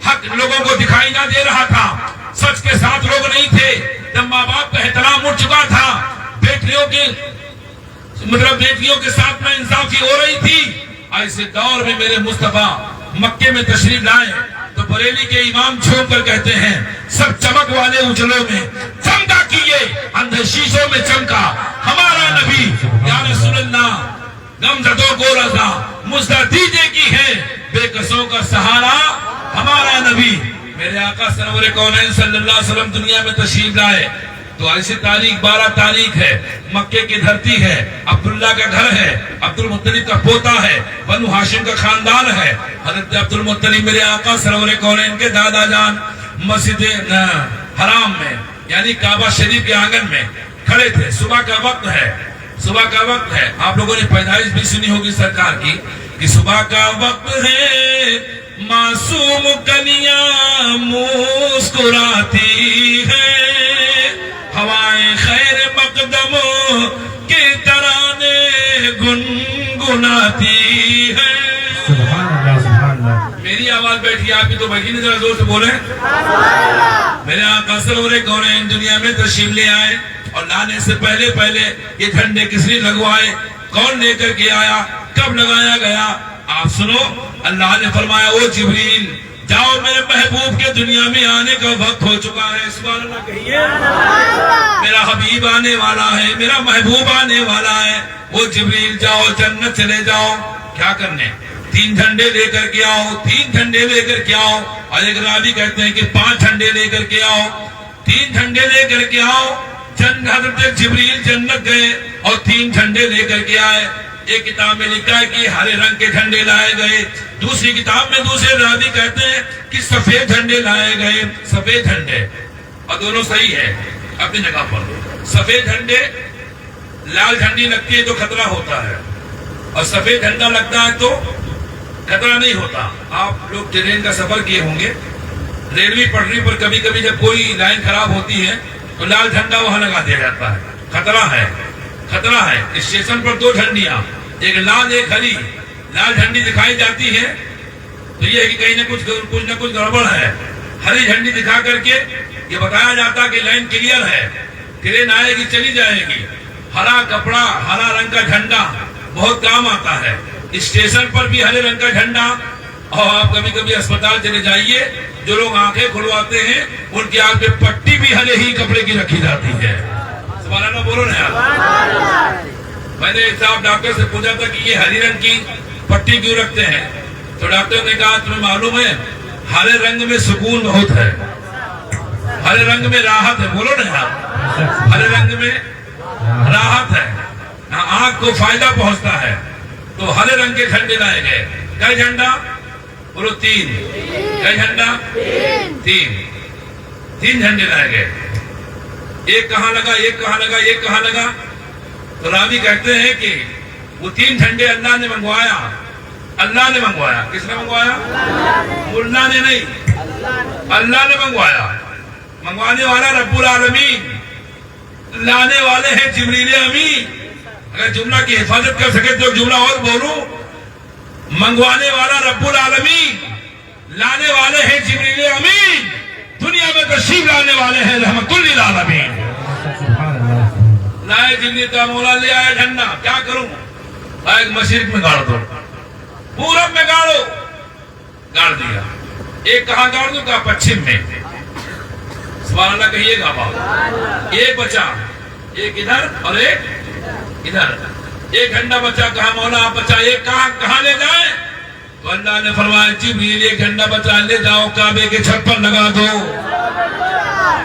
حق لوگوں کو دکھائی نہ دے رہا تھا. سچ کے ساتھ لوگ نہیں تھے. جب ماں باپ کا احترام اٹھ چکا تھا، بیٹیوں کے ساتھ میں انصافی ہو رہی تھی. ایسے دور میں میرے مصطفیٰ مکے میں تشریف لائے تو بریلی کے امام جھوم کر کہتے ہیں، سب چمک والے اجلوں میں چمکا کیے، اندھے شیشوں میں چمکا ہمارا نبی. یا رسول اللہ، غم زدوں کو رضا مزدہ دیجے کی ہے، بے کسوں کا سہارا ہمارا نبی. میرے آقا سرور کونین صلی اللہ علیہ وسلم دنیا میں تشریف لائے تو ایسی تاریخ 12 تاریخ ہے. مکے کی دھرتی ہے، عبداللہ کا گھر ہے، عبد المطلب کا پوتا ہے، بنو ہاشم کا خاندان ہے. حضرت عبد المطلب میرے آقا سرور کونین کے دادا جان مسجد حرام میں یعنی کعبہ شریف کے آنگن میں کھڑے تھے. صبح کا وقت ہے، صبح کا وقت ہے. آپ لوگوں نے پیدائش بھی سنی ہوگی سرکار کی کہ صبح کا وقت ہے، معصوم کلیاں مسکراتی ہے، ہوائیں خیر مقدموں کے ترانے گنگناتی ہے. سبحان اللہ سبحان اللہ. میری آواز بیٹھی، آپ بھی تو بیٹھی نہیں، ذرا زور سے بولیں. میرے آقا سرور کونین دنیا میں تشریف لے آئے اور لانے سے پہلے یہ جھنڈے کس نے لگوائے، کون لے کر کے آیا، کب لگایا گیا؟ آپ سنو. اللہ نے فرمایا، او جبریل جاؤ، میرے محبوب کے دنیا میں آنے کا وقت ہو چکا ہے. سبحان اللہ کہیے. میرا حبیب آنے والا ہے، میرا محبوب آنے والا ہے. وہ جبریل جاؤ، جنت چلے جاؤ. کیا کرنے؟ 3 جھنڈے لے کر کے آؤ. 3 جھنڈے لے کر کے آؤ. اور ایک راوی کہتے ہیں کہ 5 جھنڈے لے کر کے آؤ. 3 جھنڈے لے کر کے آؤ. حضرت جبریل جنت گئے اور 3 جھنڈے لے کر کے آئے. ایک کتاب میں لکھا ہے کہ ہرے رنگ کے جھنڈے لائے گئے. دوسری کتاب میں دوسرے راوی کہتے ہیں کہ سفید جھنڈے لائے گئے. سفید جھنڈے، اور دونوں صحیح ہے اپنی جگہ پر. سفید جھنڈے، لال جھنڈی لگتی ہے تو خطرہ ہوتا ہے، اور سفید جھنڈا لگتا ہے تو خطرہ نہیں ہوتا. آپ لوگ ٹرین کا سفر کیے ہوں گے، ریلوے پٹری پر کبھی کبھی جب کوئی لائن خراب ہوتی ہے تو لال جھنڈا وہاں لگا دیا جاتا ہے. خطرہ ہے، خطرہ ہے. اسٹیشن پر 2 جھنڈیاں، ایک لال ایک ہری. لال جھنڈی دکھائی جاتی ہے تو یہ ہے کہ کہیں نہ کچھ گڑبڑ ہے. ہری جھنڈی دکھا کر کے یہ بتایا جاتا کہ لائن کلیئر ہے، ٹرین آئے گی چلی جائے گی. ہرا کپڑا، ہرا رنگ کا جھنڈا بہت کام آتا ہے. اسٹیشن پر بھی ہرے رنگ کا جھنڈا. اور آپ کبھی کبھی اسپتال چلے جائیے، جو لوگ آنکھیں کھلواتے ہیں ان کی آنکھ پہ پٹی بھی ہرے ہی کپڑے کی رکھی جاتی ہے. سبحان اللہ بولو نا یار. میں نے ایک صاحب ڈاکٹر سے پوچھا تھا کہ یہ ہری رنگ کی پٹی کیوں رکھتے ہیں؟ تو ڈاکٹر نے کہا تمہیں معلوم ہے ہرے رنگ میں سکون بہت ہے, ہرے رنگ میں راحت ہے. بولو نا یار, ہرے رنگ میں راحت ہے, آنکھ کو فائدہ پہنچتا ہے. تو ہرے رنگ کے جھنڈے لائے گئے. کئی جھنڈا؟ بولو 3. کئی جھنڈا؟ 3 جھنڈے لائے گئے. ایک کہاں لگا, ایک کہاں لگا, ایک کہاں لگا؟ تو راوی کہتے ہیں کہ وہ 3 جھنڈے اللہ نے منگوایا. اللہ نے منگوایا. کس نے منگوایا؟ ملا نے نہیں, اللہ نے منگوایا. منگوانے والا رب العالمین, لانے والے ہیں جبریل امین. اگر جملہ کی حفاظت کر سکے تو جملہ اور بولوں, منگوانے والا رب العالمین, لانے والے ہیں جبریل امین, دنیا میں تشریف لانے والے ہیں رحمت للعالمین. لائے جبریل کا مولا لے آیا جھنڈا. کیا کروں؟ ایک مشرق میں گاڑ دو, پورب میں گاڑو. گاڑ دیا. ایک کہاں گاڑ دو؟ کہا پچھم میں. سبحان اللہ کہیے گا باپ. ایک بچا, ایک ادھر اور ایک ادھر. ایک گھنٹہ بچا. کہا مولا آپ بچا, ایک کہاں لے جائیں؟ تو اللہ نے فرمایا جبریل ایک گھنٹہ بچا لے جاؤ کعبے کے چھت پر لگا دو.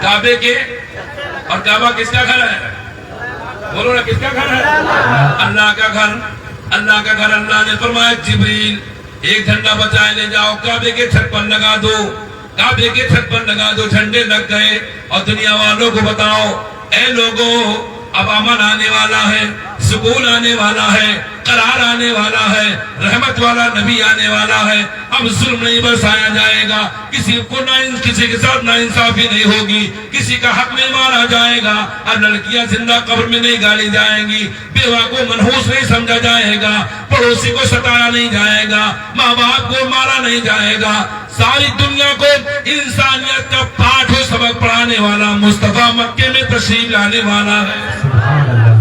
کعبے کے, اور کعبہ کس کا گھر ہے؟ بولو نا کس کا گھر ہے؟ اللہ کا گھر. اللہ کا گھر. اللہ نے فرمایا جبریل ایک گھنٹہ بچائے لے جاؤ کعبے کے چھت پر لگا دو. کعبے کے چھت پر لگا دو. جھنڈے لگ گئے. اور دنیا والوں کو بتاؤ اے لوگوں اب امن آنے والا ہے, سکون آنے والا ہے, قرار آنے والا ہے, رحمت والا نبی آنے والا ہے. اب ظلم نہیں برسایا جائے گا, کسی کے ساتھ ناانصافی نہیں ہوگی, کسی کا حق نہیں مارا جائے گا. اب لڑکیاں زندہ قبر میں نہیں گالی جائیں گی, بیوہ کو منحوس نہیں سمجھا جائے گا, پڑوسی کو ستایا نہیں جائے گا, ماں باپ کو مارا نہیں جائے گا. ساری دنیا کو انسانیت کا پاٹھ و سبق پڑھانے والا مصطفیٰ مکے میں تشریف لانے والا ہے.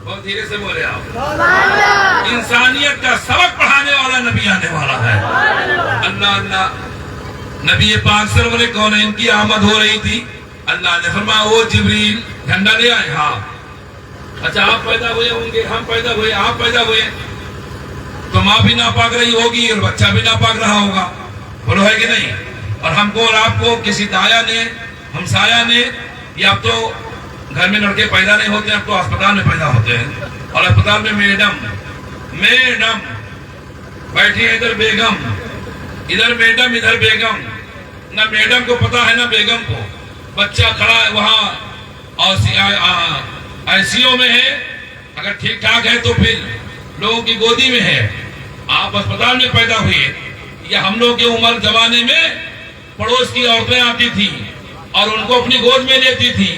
بہت دھیرے سے بولے آپ. انسانیت کا سبق پڑھانے والا نبی آنے والا ہے. اللہ اللہ. نبی پاک سرور کونین کی آمد ہو رہی تھی. اللہ نے فرمایا او جبریل جھنڈا لے آئے. ہاں اچھا آپ پیدا ہوئے ہوں گے, ہم پیدا ہوئے, آپ پیدا ہوئے, تو ماں بھی ناپاک رہی ہوگی اور بچہ بھی ناپاک رہا ہوگا. بولو ہے کہ نہیں؟ اور ہم کو اور آپ کو کسی دایا نے, ہمسایا نے, یا اب تو گھر میں لڑکے پیدا نہیں ہوتے, اب تو اسپتال میں پیدا ہوتے ہیں. اور اسپتال میں میڈم بیٹھی ہے, ادھر بیگم, ادھر میڈم, ادھر بیگم. نہ میڈم کو پتا ہے نہ بیگم کو. بچہ کھڑا ہے وہاں آئی سی یو میں ہے, اگر ٹھیک ٹھاک ہے تو پھر لوگوں کی گودی میں ہے. آپ اسپتال میں پیدا ہوئے. یا ہم لوگ کے عمر زمانے میں پڑوس کی عورتیں آتی تھی اور ان کو اپنی گود میں لیتی تھی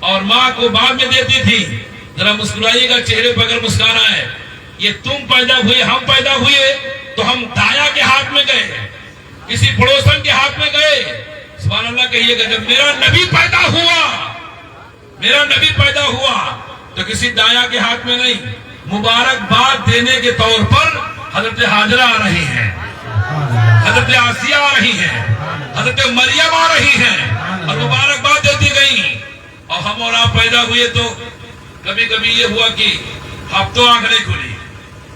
اور ماں کو بعد میں دیتی تھی. ذرا مسکرائیے گا چہرے پر اگر مسکرانا ہے. یہ تم پیدا ہوئے, ہم پیدا ہوئے تو ہم دایا کے ہاتھ میں گئے, کسی پڑوسن کے ہاتھ میں گئے. سبحان اللہ کہیے گا. جب میرا نبی پیدا ہوا تو کسی دایا کے ہاتھ میں نہیں. مبارکباد دینے کے طور پر حضرت حاجرہ آ رہی ہیں, حضرت آسیہ آ رہی ہیں, حضرت مریم آ رہی ہیں اور مبارکباد دیتی گئی. اور ہم اور آپ پیدا ہوئے تو کبھی کبھی یہ ہوا کہ ہفتوں آنکھ نہیں کھلی,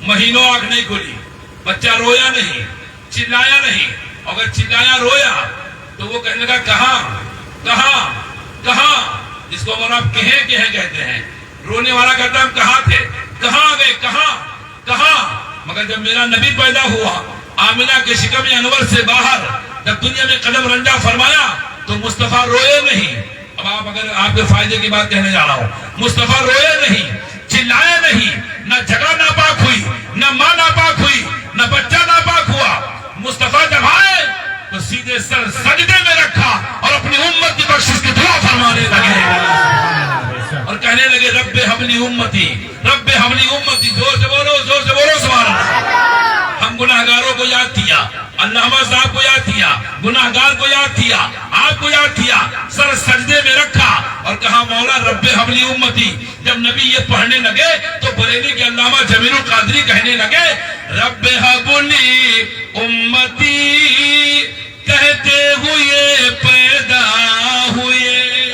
مہینوں آنکھ نہیں کھلی, بچہ رویا نہیں, چلایا نہیں. اگر چلایا رویا تو وہ کہنے لگا کہاں کہاں کہاں. جس کو ہم آپ کہتے ہیں. رونے والا کہتا ہے ہم کہاں تھے, کہاں گئے, کہاں کہاں. مگر جب میرا نبی پیدا ہوا, آمنہ کے شکم انور سے باہر جب دنیا میں قدم رنجا فرمایا تو مصطفیٰ روئے نہیں. اب اگر آپ کے فائدے کی بات کہنے جا رہا ہوں, مصطفیٰ روئے نہیں, چلائے نہیں, نہ جگہ ناپاک ہوئی, نہ ماں ناپاک ہوئی, نہ بچہ ناپاک ہوا. مصطفیٰ جب آئے تو سیدھے سر سجدے میں رکھا اور اپنی امت کی بخشش کی دعا فرمانے لگے اور کہنے لگے رب حبلی امتی, رب حبلی امتی. زور سے بولو, زور سے بولو سبحان اللہ. ہم گناہگاروں کو یاد کیا, علامہ صاحب کو یاد کیا, گناہگار کو یاد کیا, آپ کو یاد کیا, سر سجدے میں رکھا اور کہا مولا رب حبلی امتی. جب نبی یہ پڑھنے لگے تو بریلی کے علامہ جمیل القادری کہنے لگے رب حبلی امتی کہتے ہوئے پیدا ہوئے.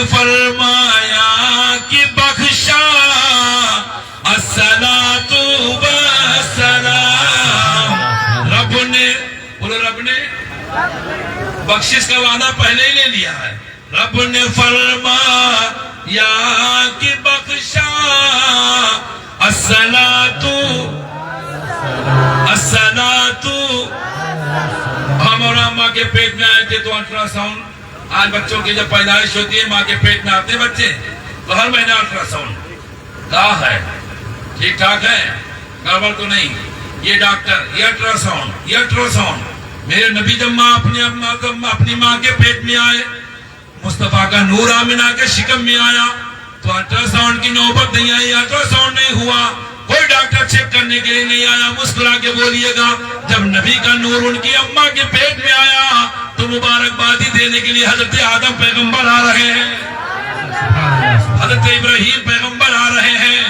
فرمایا کہ بخشا الصلاۃ والسلام. رب نے بولو رب نے بخشش کا وعدہ پہلے ہی لے لیا ہے. رب نے فرمایا کہ بخشا الصلاۃ ہم اور ماں کے پیٹ میں آئے تھے تو الٹرا ساؤنڈ. آج بچوں کی جب پیدائش ہوتی ہے ماں کے پیٹ میں آتے بچے تو ہر مہینہ الٹرا ساؤنڈ کہا ہے ٹھیک ٹھاک ہے گڑبڑ تو نہیں. یہ ڈاکٹر یہ الٹرا ساؤنڈ میرے نبی جب ماں اپنی ماں کے پیٹ میں آئے مصطفیٰ کا نور آمنہ کے شکم میں آیا تو الٹرا ساؤنڈ کی نوبت نہیں آئی. الٹرا ساؤنڈ نہیں ہوا. کوئی ڈاکٹر چیک کرنے کے لیے نہیں آیا. مسکرا کے بولیے گا جب نبی کا نور ان کی اماں کے پیٹ میں آیا تو مبارکبادی دینے کے لیے حضرت آدم پیغمبر آ رہے ہیں, حضرت ابراہیم پیغمبر آ رہے ہیں.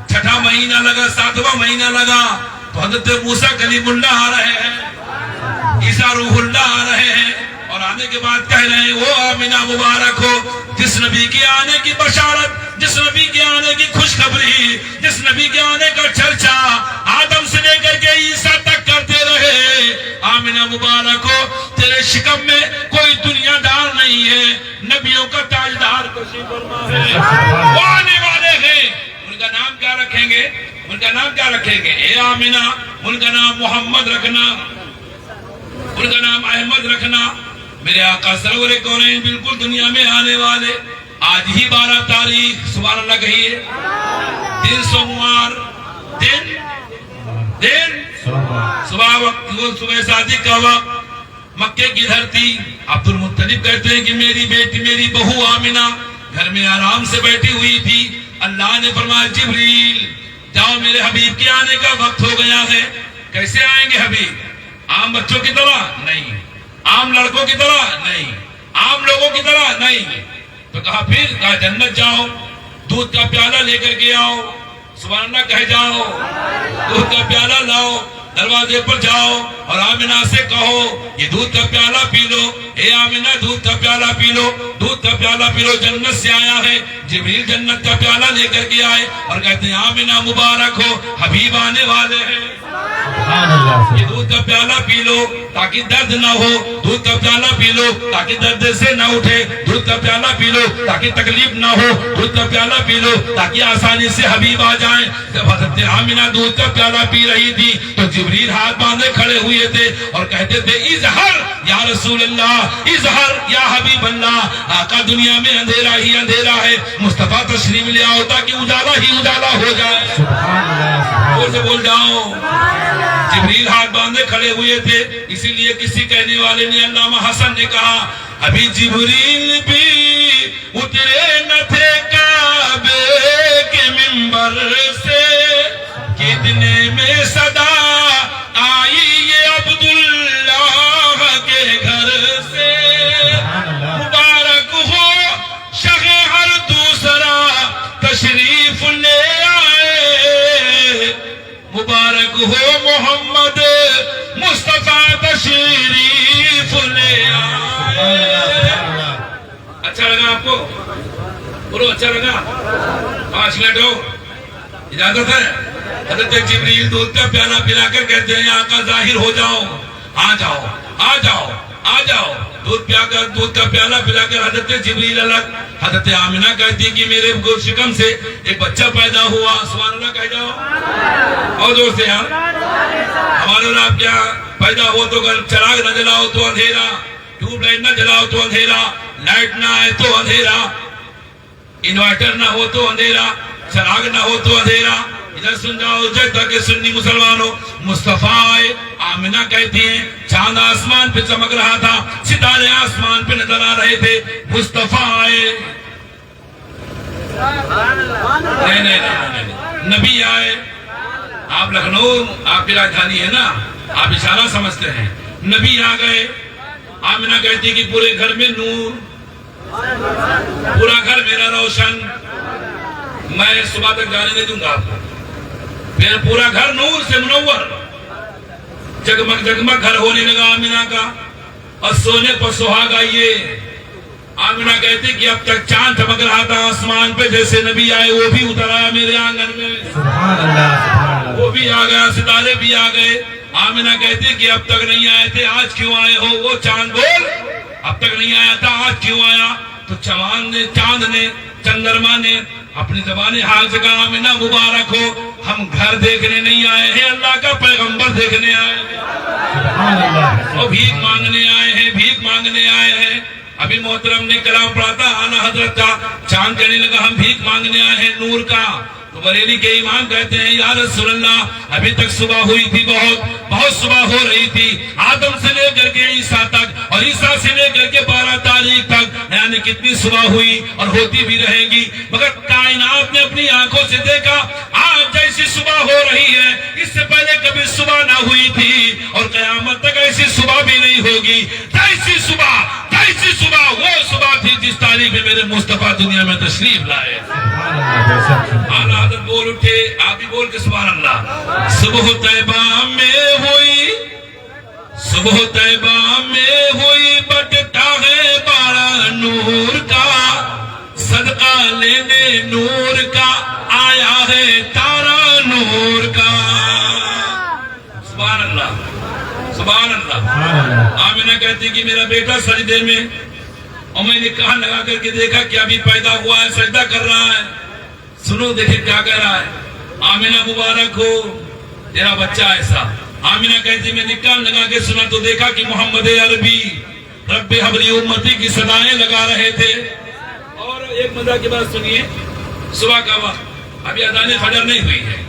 چھٹا مہینہ لگا, 7واں مہینہ لگا تو حضرت موسیٰ کلیم اللہ آ رہے ہیں, عیسیٰ روح اللہ آ رہے ہیں. اور آنے کے بعد کہہ رہے ہیں وہ آمنہ مبارک ہو جس نبی کے آنے کی بشارت, جس نبی کے آنے کی خوشخبری, جس نبی کے آنے کا چرچا آدم سے لے کر کے عیسیٰ تک کرتے رہے. آمنہ مبارک ہو تیرے شکم میں کوئی دنیا دار نہیں ہے, نبیوں کا تاجدار تشریف فرما ہے. وہ آنے والے ہیں, ان کا نام کیا رکھیں گے؟ ان کا نام کیا رکھیں گے؟ اے آمنہ. ان کا نام محمد رکھنا, ان کا نام احمد رکھنا. میرے آقا سرور کونین بالکل دنیا میں آنے والے. آج ہی 12 تاریخ سبحان اللہ کہیے, دن سوموار, دن صبح وقت, صبح شادی کا وقت, مکے کی دھرتی. عبد المطلب کہتے ہیں کہ میری بیٹی میری بہو آمنہ گھر میں آرام سے بیٹھی ہوئی تھی. اللہ نے فرمایا جبریل جاؤ میرے حبیب کے آنے کا وقت ہو گیا ہے. کیسے آئیں گے حبیب؟ عام بچوں کی طرح نہیں, عام لڑکوں کی طرح نہیں, عام لوگوں کی طرح نہیں. تو کہا پھر کہا جنت جاؤ, دودھ کا پیالہ لے کر کے آؤ. سبحان اللہ کہہ جاؤ, دودھ کا پیالہ لاؤ, دروازے پر جاؤ اور آمنہ سے کہو یہ دودھ کا پیالہ پی لو. اے آمنہ دودھ کا پیالہ پی لو, دودھ کا پیالہ پی لو, جنت سے آیا ہے. جبریل جنت کا پیالہ لے کر کے آئے اور کہتے ہیں آمنہ مبارک ہو حبیب آنے والے ہیں. یہ دودھ کا پیالہ پی لو تاکہ درد نہ ہو, دودھ کا پیالہ پی لو تاکہ درد سے نہ اٹھے, دودھ کا پیالہ پی لو تاکہ تکلیف نہ ہو, دودھ کا پیالہ پی لو تاکہ آسانی سے حبیب آ جائیں. جب حضرت آمنہ دودھ کا پیالہ پی رہی تھی تو جبریل ہاتھ باندھے کھڑے ہوئے تھے اور کہتے تھے اظہر یا رسول اللہ, اظہر یا حبیب اللہ. آقا دنیا میں اندھیرا ہی اندھیرا ہے, مصطفیٰ تشریف لے آؤ تاکہ اجالا ہی اجالا ہو جائے. زور سے بول جاؤ. جبریل ہاتھ باندھے کھڑے ہوئے تھے, اسی لیے کسی کہنے والے نے علامہ حسن نے کہا ابھی جبریل بھی اترے نہ تھے کعبے کے منبر سے, کتنے میں صدا آئی یہ عبداللہ کے گھر سے. مبارک ہو شہ ہر دوسرا تشریف لے آئے, مبارک ہو محمد مصطفیٰ تشریف لے آئے. اچھا لگا آپ کو؟ بولو اچھا لگا؟ 5 منٹ ہو اجازت ہے. حضرت جبریل دودھ کا پیالہ پلا کر کہتے ہیں آقا ظاہر ہو جاؤ, آ جاؤ آ جاؤ آ جاؤ. دودھ کا پیالہ پلا کر حضرت جبریل الگ. حضرت آمنہ کہتی کہ میرے شکم سے ایک بچہ پیدا ہوا. سبحان اللہ کہہ جاؤ اور زور سے. یار ہمارے اور آپ کیا پیدا ہو تو چراغ نہ جلاؤ تو اندھیرا, ٹیوب لائٹ نہ جلاؤ تو اندھیرا, لائٹ نہ آئے تو اندھیرا, انورٹر نہ ہو تو اندھیرا, چراغ نہ ہو تو اندھیرا. ادھر سن جاؤ جیسا کہ سنی مسلمانوں, مصطفیٰ آئے. آمنہ کہتی ہیں چاند آسمان پہ چمک رہا تھا, ستارے آسمان پہ نظر آ رہے تھے, مصطفیٰ آئے. نہیں, نبی آئے. آپ لکھنؤ آپ کی راجدھانی ہے نا, آپ اشارہ سمجھتے ہیں. نبی آ گئے. آمنہ کہتی کہ پورے گھر میں نور, پورا گھر میرا روشن, میں صبح تک جانے نہیں دوں گا آپ کو. پھر پورا گھر نور سے منور, جگمگ جگمگ گھر ہونے لگا آمنہ کا. اور سونے پر سہاگ آئیے, آمنہ کہتے کہ اب تک چاند چمک رہا تھا آسمان پہ، جیسے نبی آئے وہ بھی اتر آیا میرے آنگن میں، سبحان اللہ سبحان اللہ. وہ بھی آ گیا، ستارے بھی آ گئے. آمنہ کہتے کہ اب تک نہیں آئے تھے، آج کیوں آئے ہو؟ وہ چاند بول اب تک نہیں آیا تھا، آج کیوں آیا؟ تو چاند نے چندرما نے اپنی زبان حال سے کہا آمنہ مبارک ہو، ہم گھر دیکھنے نہیں آئے ہیں، اللہ کا پیغمبر دیکھنے آئے ہیں، سبحان اللہ. وہ بھیک مانگنے آئے ہیں، بھیک مانگنے آئے ہیں. ابھی محترم نے کلام پڑھا تھا آنا حضرت کا، چاند کہنے لگا ہم بھیک مانگنے آئے ہیں نور کا. تو بریلی کے امام کہتے ہیں یا رسول اللہ ابھی تک صبح ہوئی تھی، بہت صبح ہو رہی تھی، آدم سے لے کر کے عیسیٰ تک اور عیسیٰ سے لے کر کے 12 تاریخ تک، یعنی کتنی صبح ہوئی اور ہوتی بھی رہے گی. مگر کائنات نے اپنی آنکھوں سے دیکھا آج جیسی صبح ہو رہی ہے اس سے پہلے کبھی صبح نہ ہوئی تھی اور قیامت تک ایسی صبح بھی نہیں ہوگی. جیسی صبح وہ صبح تھی جس تاریخ میں میرے مصطفیٰ دنیا میں تشریف لائے. اعلیٰ حضرت بول اٹھے، آپ بھی بول کے سبحان اللہ. صبح طیبہ میں ہوئی، صبح طیبہ میں ہوئی، بٹتا ہے بارہ نور کا، صدقہ لینے نور کا آیا ہے تارا نور کا. سبحان اللہ سبحان اللہ. آمنہ کہتی کہ میرا بیٹا سجدے میں، اور میں نے کہاں لگا کر کے دیکھا کہ ابھی پیدا ہوا ہے، سجدہ کر رہا ہے. سنو دیکھیں کیا کہہ رہا ہے. آمنہ مبارک ہو تیرا بچہ ایسا. آمنہ کہتی میں نے کان لگا کے سنا تو دیکھا کہ محمد عربی رب حبلی امتی کی صدایں لگا رہے تھے. اور ایک مزہ کی بات سنیے، صبح کا وقت ابھی اذان فجر نہیں ہوئی ہے.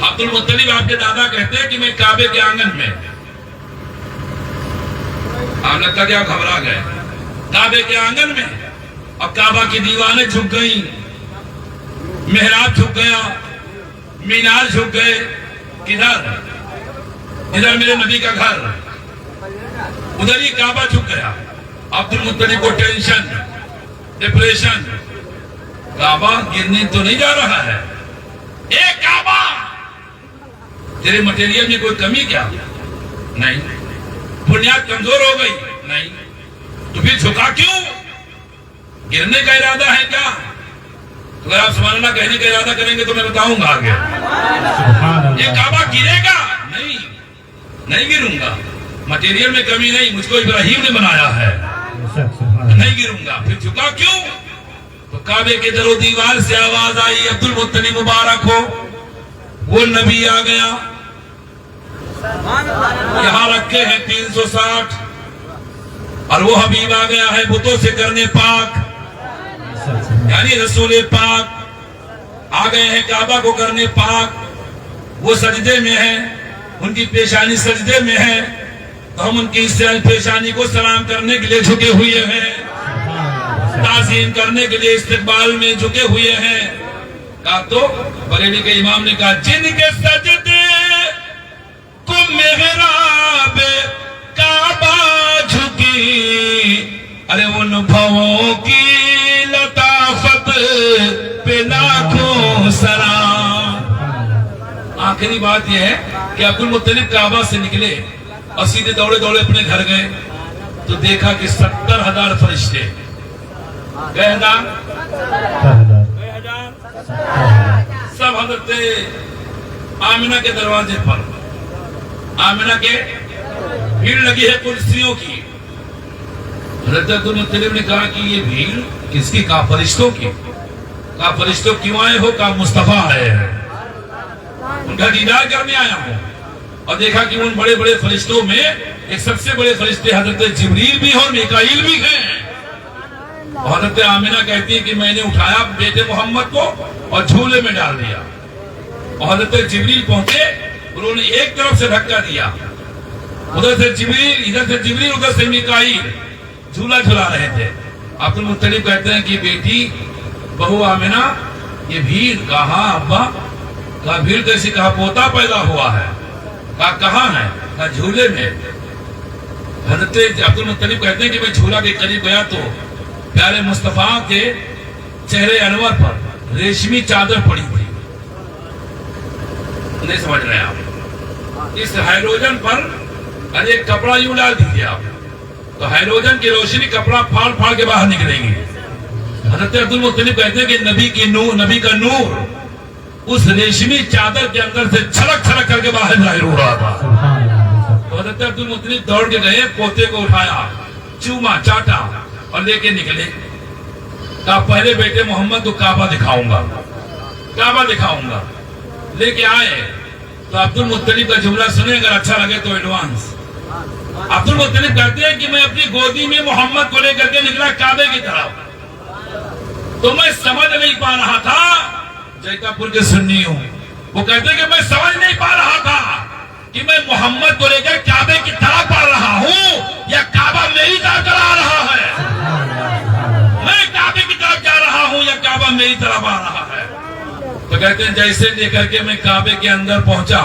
عبد المطلب آپ کے دادا کہتے ہیں کہ میں کعبے کے آنگن میں، آپ لگتا کہ آپ گھبرا گئے، کعبے کے آنگن میں، اور کعبہ کی دیواریں جھک گئیں، محراب جھک گیا، مینار جھک گئے. کدھر؟ ادھر میرے نبی کا گھر، ادھر ہی کعبہ جھک گیا. عبد المطلب کو ٹینشن، ڈپریشن، کعبہ گرنے تو نہیں جا رہا ہے. اے کعبہ تیرے مٹیریل میں کوئی کمی کیا؟ نہیں. بنیاد کمزور ہو گئی؟ نہیں. تو پھر جھکا کیوں؟ گرنے کا ارادہ ہے کیا؟ تو اگر آپ سبحان اللہ کہنے کا ارادہ کریں گے تو میں بتاؤں گا آگے. یہ کعبہ گرے گا؟ نہیں گروں گا. مٹیریل میں کمی نہیں، مجھ کو ابراہیم نے بنایا ہے، نہیں گروں گا. پھر جھکا کیوں؟ تو کعبے کے در و دیوار سے آواز آئی عبد المطلب مبارک ہو، وہ نبی آ گیا، یہاں رکھے ہیں 360، اور وہ حبیب آ گیا ہے بتوں سے کرنے پاک، یعنی رسول پاک آ گئے ہیں کعبہ کو کرنے پاک. وہ سجدے میں ہیں، ان کی پیشانی سجدے میں ہے، تو ہم ان کی پیشانی کو سلام کرنے کے لیے جھکے ہوئے ہیں، تعظیم کرنے کے لیے استقبال میں جھکے ہوئے ہیں. کہا تو بریلی کے امام نے کہا جن کے سجدے کو محراب کعبہ جھکی، ارے ان بھووں کی لطافت پہ لاکھوں سلام. آخری بات یہ ہے کہ عبد المطلب کعبہ سے نکلے اور سیدھے دوڑے اپنے گھر گئے تو دیکھا کہ 70,000 فرشتے، کئی ہزار، سب حضرت آمنہ کے دروازے پر. آمنہ کے بھیڑ لگی ہے کرسیوں کی. حضرت عبد المطلب نے کہا کہ یہ بھیڑ کس کی؟ کہا فرشتوں کی. کہا فرشتوں کیوں آئے ہو؟ کہا مصطفیٰ آئے ہیں، ان کا دیدار کرنے آیا ہوں. اور دیکھا کہ ان بڑے بڑے فرشتوں میں ایک سب سے بڑے فرشتے حضرت جبریل بھی ہیں اور میکائیل بھی ہیں. حضرت آمنہ کہتی ہے کہ میں نے اٹھایا بیٹے محمد کو اور جھولے میں ڈال دیا، اور حضرت جبریل پہنچے، انہوں نے ایک طرف سے دھکا دیا، ادھر سے جبریل ادھر سے میکائیل جھولا جھلا رہے تھے. عبد المطلب کہتے ہیں کہ بیٹی بہو آمنہ یہ بھیڑ. کہا ابا. کہا بھیڑ کیسی؟ کہا پوتا پیدا ہوا ہے. کہا کہاں ہے؟ کہا جھولے میں. حضرت عبد المطلب کہتے ہیں کہ میں جھولا کے قریب گیا تو پیارے مصطفیٰ کے چہرے انور پر ریشمی چادر پڑی تھی. نہیں سمجھ رہے آپ؟ اس ہائیڈروجن پر ایک کپڑا یوں ڈال دیجیے آپ تو ہیلوجن کی روشنی کپڑا پھاڑ پھاڑ کے باہر نکلے گی. حضرت عبد المطلب کہتے ہیں کہ نبی کا نور اس ریشمی چادر کے اندر سے چھلک چھلک کر کے باہر ظاہر ہو رہا تھا. تو حضرت عبد المطلب دوڑ کے گئے, پوتے کو اٹھایا, چوما چاٹا اور لے کے نکلے. کہا پہلے بیٹے محمد کو کعبہ دکھاؤں گا, کعبہ دکھاؤں گا. لے کے آئے تو عبد المطلب کا جملہ سنیں, اگر اچھا لگے تو ایڈوانس. عبد المطلب کہتے ہیں کہ میں اپنی گودی میں محمد کو لے کر کے نکلا کعبے کی طرف. تو میں سمجھ نہیں پا رہا تھا, جیتا پور کے سنی ہوں, وہ کہتے ہیں کہ میں سمجھ نہیں پا رہا تھا کہ میں محمد کو لے کر کعبے کی طرف پڑھ رہا ہوں یا کعبہ میری طرف چلا رہا ہے. میں کعبے کی طرف جا رہا ہوں یا کعبہ میری طرف آ رہا ہے. تو کہتے ہیں جیسے لے کر کے میں کعبے کے اندر پہنچا,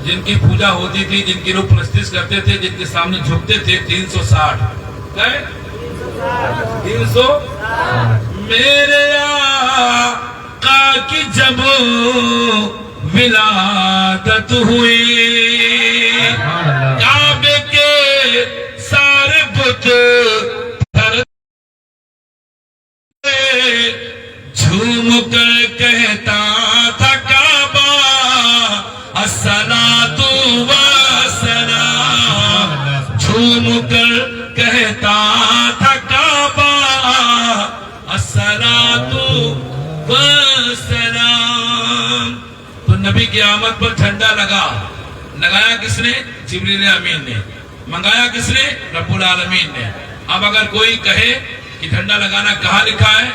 جن کی پوجا ہوتی تھی, جن کی روح پرستش کرتے تھے, جن کے سامنے جھکتے تھے, 360 میرے آقا کی جب ولادت ہوئی, کعبے کے سارے بت جھوم کر کہتا تھا کعبہ الصلاۃ والسلام, جھوم کر کہتا تھا کعبہ الصلاۃ والسلام. تو نبی کی آمد پر جھنڈا لگایا کس نے؟ جبریل امین نے. منگایا کس نے؟ رب العالمین نے. اب اگر کوئی کہے کہ جھنڈا لگانا کہاں لکھا ہے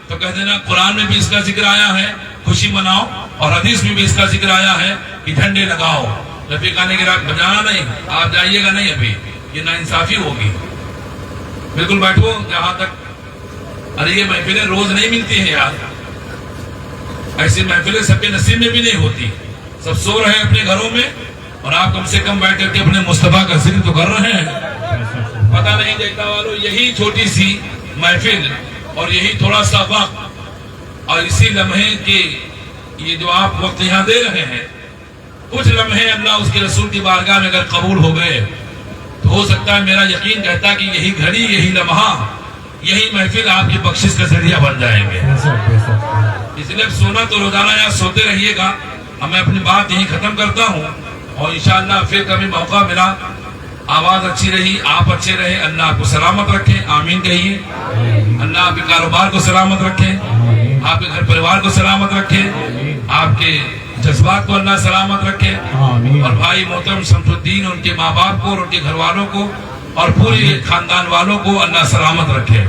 تو کہہ دینا قرآن میں بھی اس کا ذکر آیا ہے, خوشی مناؤ, اور حدیث میں بھی اس کا ذکر آیا ہے کہ جھنڈے لگاؤ. رفیق آنے کے رات بجانا نہیں, آپ جائیے گا نہیں, ابھی یہ ناانصافی ہوگی. بالکل بیٹھو جہاں تک. ارے یہ محفلیں روز نہیں ملتی ہیں یار, ایسی محفلیں سب کے نصیب میں بھی نہیں ہوتی. سب سو رہے ہیں اپنے گھروں میں اور آپ کم سے کم بیٹھ کر کے اپنے مصطفیٰ کا ذکر تو کر رہے ہیں. پتہ نہیں دیکھتا والوں, یہی چھوٹی سی محفل اور یہی تھوڑا سا وقت اور اسی لمحے کے یہ جو آپ وقت یہاں دے رہے ہیں, کچھ لمحے اللہ اس کے رسول کی بارگاہ میں اگر قبول ہو گئے تو ہو سکتا ہے, میرا یقین کہتا ہے کہ یہی گھڑی, یہی لمحہ, یہی محفل آپ کی بخشش کا ذریعہ بن جائیں گے. اس لیے سونا تو روزانہ یہاں سوتے رہیے گا. اب میں اپنی بات یہیں ختم کرتا ہوں اور انشاءاللہ پھر کبھی موقع ملا, آواز اچھی رہی, آپ اچھے رہے, اللہ آپ کو سلامت رکھے, آمین کہیے. اللہ آپ کے کاروبار کو سلامت رکھے, آپ کے گھر پریوار کو سلامت رکھے, آپ کے جذبات کو اللہ سلامت رکھے, اور بھائی محترم شمس الدین, ان کے ماں باپ کو اور ان کے گھر والوں کو اور پوری خاندان والوں کو اللہ سلامت رکھے.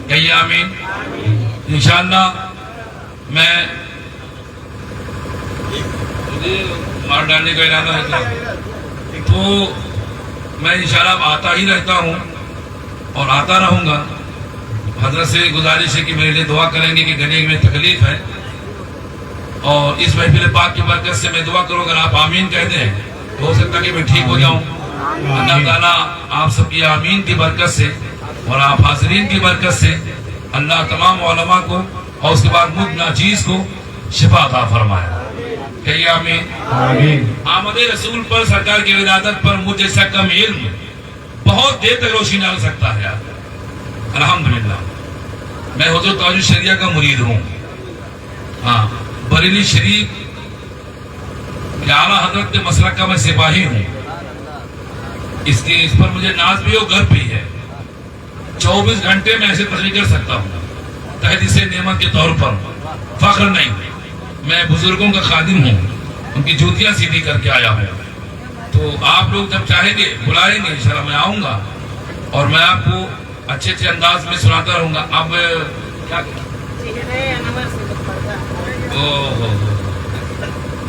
کہیے آمین. انشاءاللہ میں مجھے مار ڈالنے کا ارادہ ہے تو میں انشاءاللہ آتا ہی رہتا ہوں اور آتا رہوں گا. حضرت سے گزارش ہے کہ میرے لیے دعا کریں گے کہ گلے میں تکلیف ہے, اور اس محفل پاک کی برکت سے میں دعا کروں, اگر آپ آمین کہہ دیں تو ہو سکتا ہے کہ میں ٹھیک ہو جاؤں. اللہ تعالیٰ آپ سب کی آمین کی برکت سے اور آپ حاضرین کی برکت سے اللہ تمام علماء کو اور اس کے بعد مجھ ناچیز کو شفا عطا فرمائے. کہیے آمین. آمد رسول پر, سرکار کی ولادت پر مجھ جیسا کم علم بہت دیر تک روشنی ڈال سکتا ہے. الحمدللہ میں حضور تاج الشریعہ کا مرید ہوں. ہاں, بریلی شریف کے اعلیٰ حضرت کے مسلک کا میں سپاہی ہوں. اس پر مجھے ناز بھی اور گرو بھی ہے. 24 گھنٹے میں ایسے تقریر کر سکتا ہوں تحدیث نعمت کے طور پر, فخر نہیں. میں بزرگوں کا خادم ہوں, ان کی جوتیاں سیدھی کر کے آیا ہوں. تو آپ لوگ جب چاہیں گے بلائیں گے, انشاءاللہ میں آؤں گا اور میں آپ کو اچھے اچھے انداز میں سناتا رہوں گا. اب کیا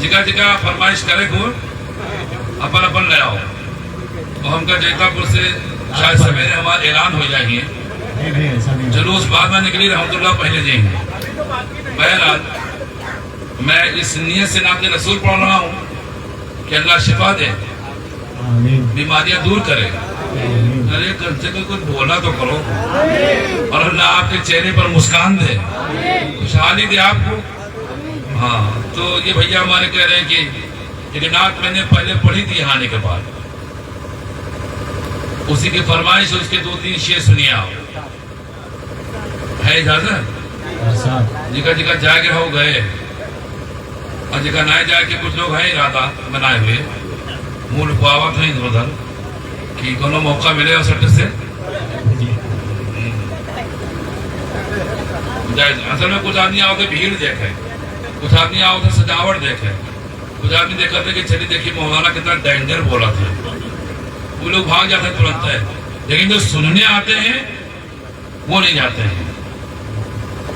جگہ جگہ فرمائش کرے کو اپن لے آؤ. تو ہم کا جیتا پور سے شاید سویرے ہمارا اعلان ہو جائیں گے, جلوس بعد میں نکلی, رحمت اللہ پہلے جائیں گے. بہرحال میں اس نیت سے نام رسول پڑھ رہا ہوں کہ اللہ شفا دے, بیماریاں دور کرے. ارے کم سے کم کچھ بولا تو کرو, اور اللہ آپ کے چہرے پر مسکان دے, خوشحالی دے آپ کو. ہاں, تو یہ بھیا ہمارے کہہ رہے ہیں کہ ایک نعت میں نے پہلے پڑھی تھی یہاں آنے کے بعد. اسی کی فرمائش اس کے 2-3 شعر سنیے آپ. ہے اجازت؟ جگہ جگہ جا کے رہو گئے اور جگہ نہ جا کے کچھ لوگ ہیں ارادہ بنائے ہوئے مول کو آوات نہیں ادھر ادھر کہ دونوں موقع ملے اور سٹ سے اصل میں کچھ آدمی آؤ تھے بھیڑ دیکھے, کچھ آدمی آؤ تھے سجاوٹ دیکھے, کچھ آدمی دیکھا تھے کہ چلی دیکھی مولانا کتنا ڈینجر بولا تھا, وہ لوگ بھاگ جاتے ہیں ترنت ہے. لیکن جو سننے آتے ہیں وہ نہیں جاتے ہیں.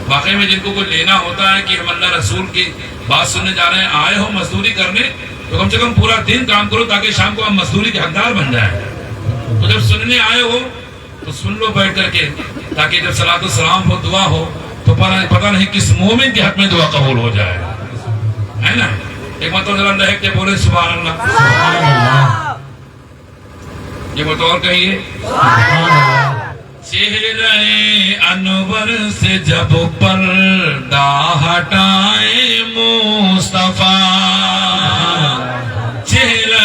واقعی میں جن کو کوئی لینا ہوتا ہے کہ ہم اللہ رسول کی بات سننے جا رہے ہیں, آئے ہو مزدوری کرنے تو کم سے کم پورا دن کام کرو تاکہ شام کو ہم مزدوری کے حقدار بن جائیں. تو جب سننے آئے ہو تو سن لو بیٹھ کر کے, تاکہ جب صلاۃ السلام ہو دعا ہو تو پتہ نہیں کس مومن کے حق میں دعا قبول ہو جائے, ہے نا. ایک مرتبہ ذرا لہک کے بولے سبحان اللہ. یہ بطور کہیے چہرہ انور سے جب پردہ ہٹائے مصطفیٰ, چہرہ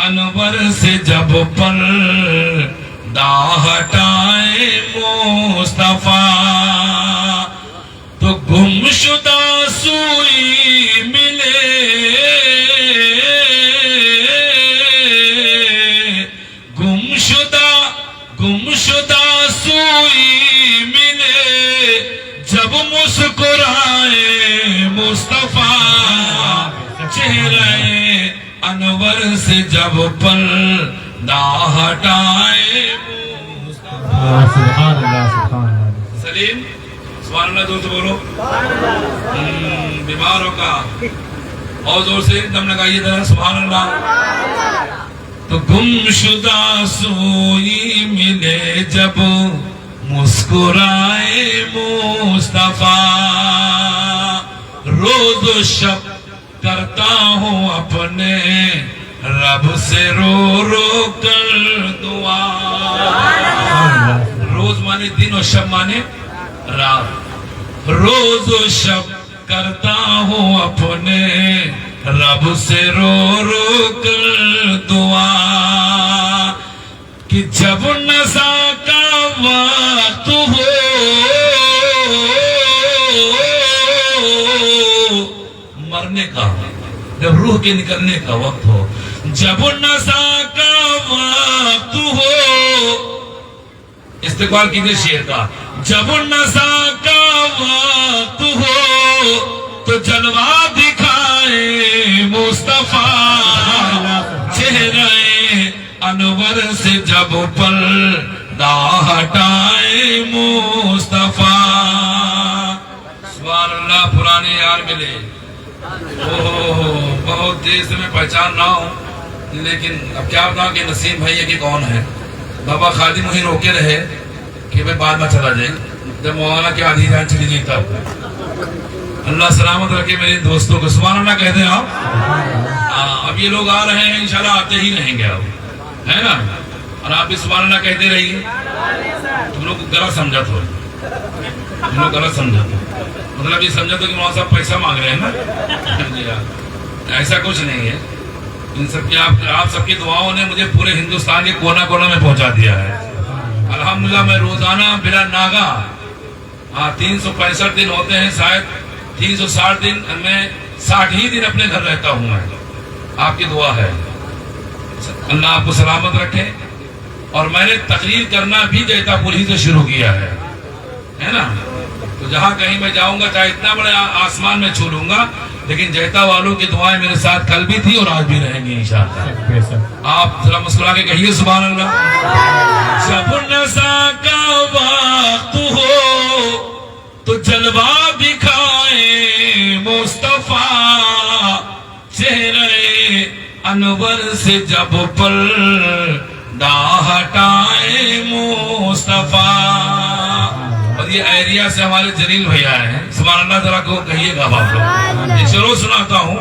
انور سے جب پردہ ہٹائے مصطفیٰ تو گمشدہ سوئی ملے, گمشدہ سوئی ملے جب مسکرائے مصطفیٰ, چہرہ انور سے جب پردہ ہٹائے مصطفیٰ. سبحان اللہ سبحان اللہ. سلیم سبحان اللہ زور سے بولو. بیماروں کا اور زور سے دم لگائیے ذرا سبحان اللہ. تو گمشدہ سوئی ملے جب مسکرائے مصطفیٰ, روز و شب کرتا ہوں اپنے رب سے رو رو کر دعا. روز مانے دن اور شب مانے رات, روز و شب کرتا ہوں اپنے رب سے رو رو کر دعا کہ جب نزا کا وقت ہو مرنے کا, جب روح کے نکلنے کا وقت ہو, جب نزا کا وقت ہو, استقبال کیجئے شعر کا, جب نزا کا وقت ہو تو جلوہ دکھائے مصطفیٰ, چہرہ انور سے جب پردہ ہٹائے مصطفیٰ. سبحان اللہ. پرانے یار ملے, بہت دیر سے میں پہچان رہا ہوں, لیکن اب کیا بتاؤں کہ نسیم بھائی کہ کون ہے. بابا خادم وہیں روکے رہے کہ میں بعد میں چلا جائیں, جب مولانا کی آدھی جان چلی گئی تب. اللہ سلامت رکھے میرے دوستوں کو. سبحان اللہ کہتے ہیں آپ. اب یہ لوگ آ رہے ہیں, انشاءاللہ آتے ہی رہیں گے اب, ہے نا. اور آپ بھی سبحان اللہ کہتے رہیے. تم لوگ غلط سمجھا تو, تم لوگ غلط سمجھا تو, مطلب یہ سمجھا تو کہ مولانا صاحب پیسہ مانگ رہے ہیں نا. ایسا کچھ نہیں ہے. ان سب کی آپ سب کی دعاؤں نے مجھے پورے ہندوستان کے کونا کونا میں پہنچا دیا ہے. الحمدللہ میں روزانہ بلا ناغہ 365 دن ہوتے ہیں, شاید 360 دن میں 60 ہی دن اپنے گھر رہتا ہوں میں. آپ کی دعا ہے. اللہ آپ کو سلامت رکھے. اور میں نے تقریر کرنا بھی جیتا پور ہی سے شروع کیا ہے نا. تو جہاں کہیں میں جاؤں گا, چاہے اتنا بڑے آسمان میں چھو لوں گا, لیکن جیتا والوں کی دعائیں میرے ساتھ کل بھی تھی اور آج بھی رہیں گی انشاءاللہ. آپ ذرا مسکرا کے کہیے سبحان اللہ. جب نزا کا وقت ہو تو جلوہ دکھائے مصطفیٰ, چہرہ انور سے جب پردہ ہٹائے مصطفیٰ. اور یہ ایریا سے ہمارے جلیل بھیا ہیں. سبحان اللہ ذرا کو کہیے گا آپ لوگ. یہ شروع سناتا ہوں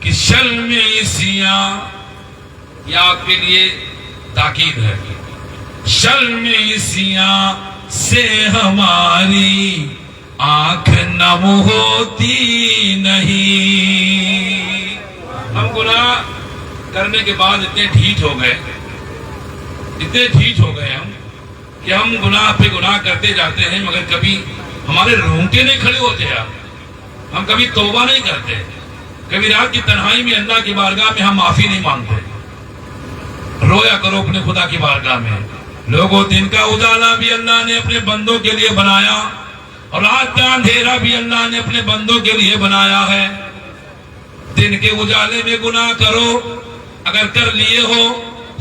کہ شلم سیاہ, یہ آپ کے لیے تاکید ہے. شلم سیاہ سے ہماری آنکھ نم ہوتی نہیں. ہم گناہ کرنے کے بعد اتنے ڈھیٹ ہو گئے اتنے ٹھیک ہو گئے ہم کہ ہم گناہ پہ گناہ کرتے جاتے ہیں، مگر کبھی ہمارے رونگٹے نہیں کھڑے ہوتے یار. ہم کبھی توبہ نہیں کرتے، کبھی رات کی تنہائی میں اللہ کی بارگاہ میں ہم معافی نہیں مانگتے. رویا کرو اپنے خدا کی بارگاہ میں. لوگوں، دن کا اجالا بھی اللہ نے اپنے بندوں کے لیے بنایا اور رات کا اندھیرا بھی اللہ نے اپنے بندوں کے لیے بنایا ہے. دن کے اجالے میں گناہ کرو، اگر کر لیے ہو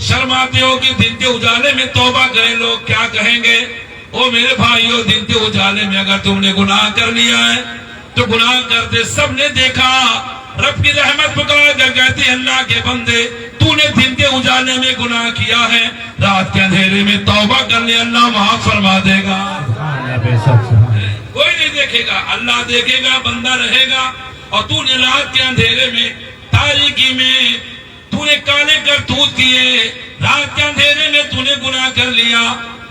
شرماتے ہو کہ دن کے اجالے میں توبہ کریں، لوگ کیا کہیں گے. او میرے بھائیو، دن کے اجالے میں اگر تم نے گناہ کر لیا ہے تو گناہ کرتے سب نے دیکھا. رب کی رحمت پکار کر کہتے ہیں اللہ کے بندے، تو نے دن کے اجالے میں گناہ کیا ہے، رات کے اندھیرے میں توبہ کر لے، اللہ معاف فرما دے گا. کوئی نہیں دیکھے گا، اللہ دیکھے گا، بندہ رہے گا. اور تو نے رات کے اندھیرے میں، تاریکی میں تو نے کالے کرتوت کیے، رات کے اندھیرے میں تو نے گناہ کر لیا،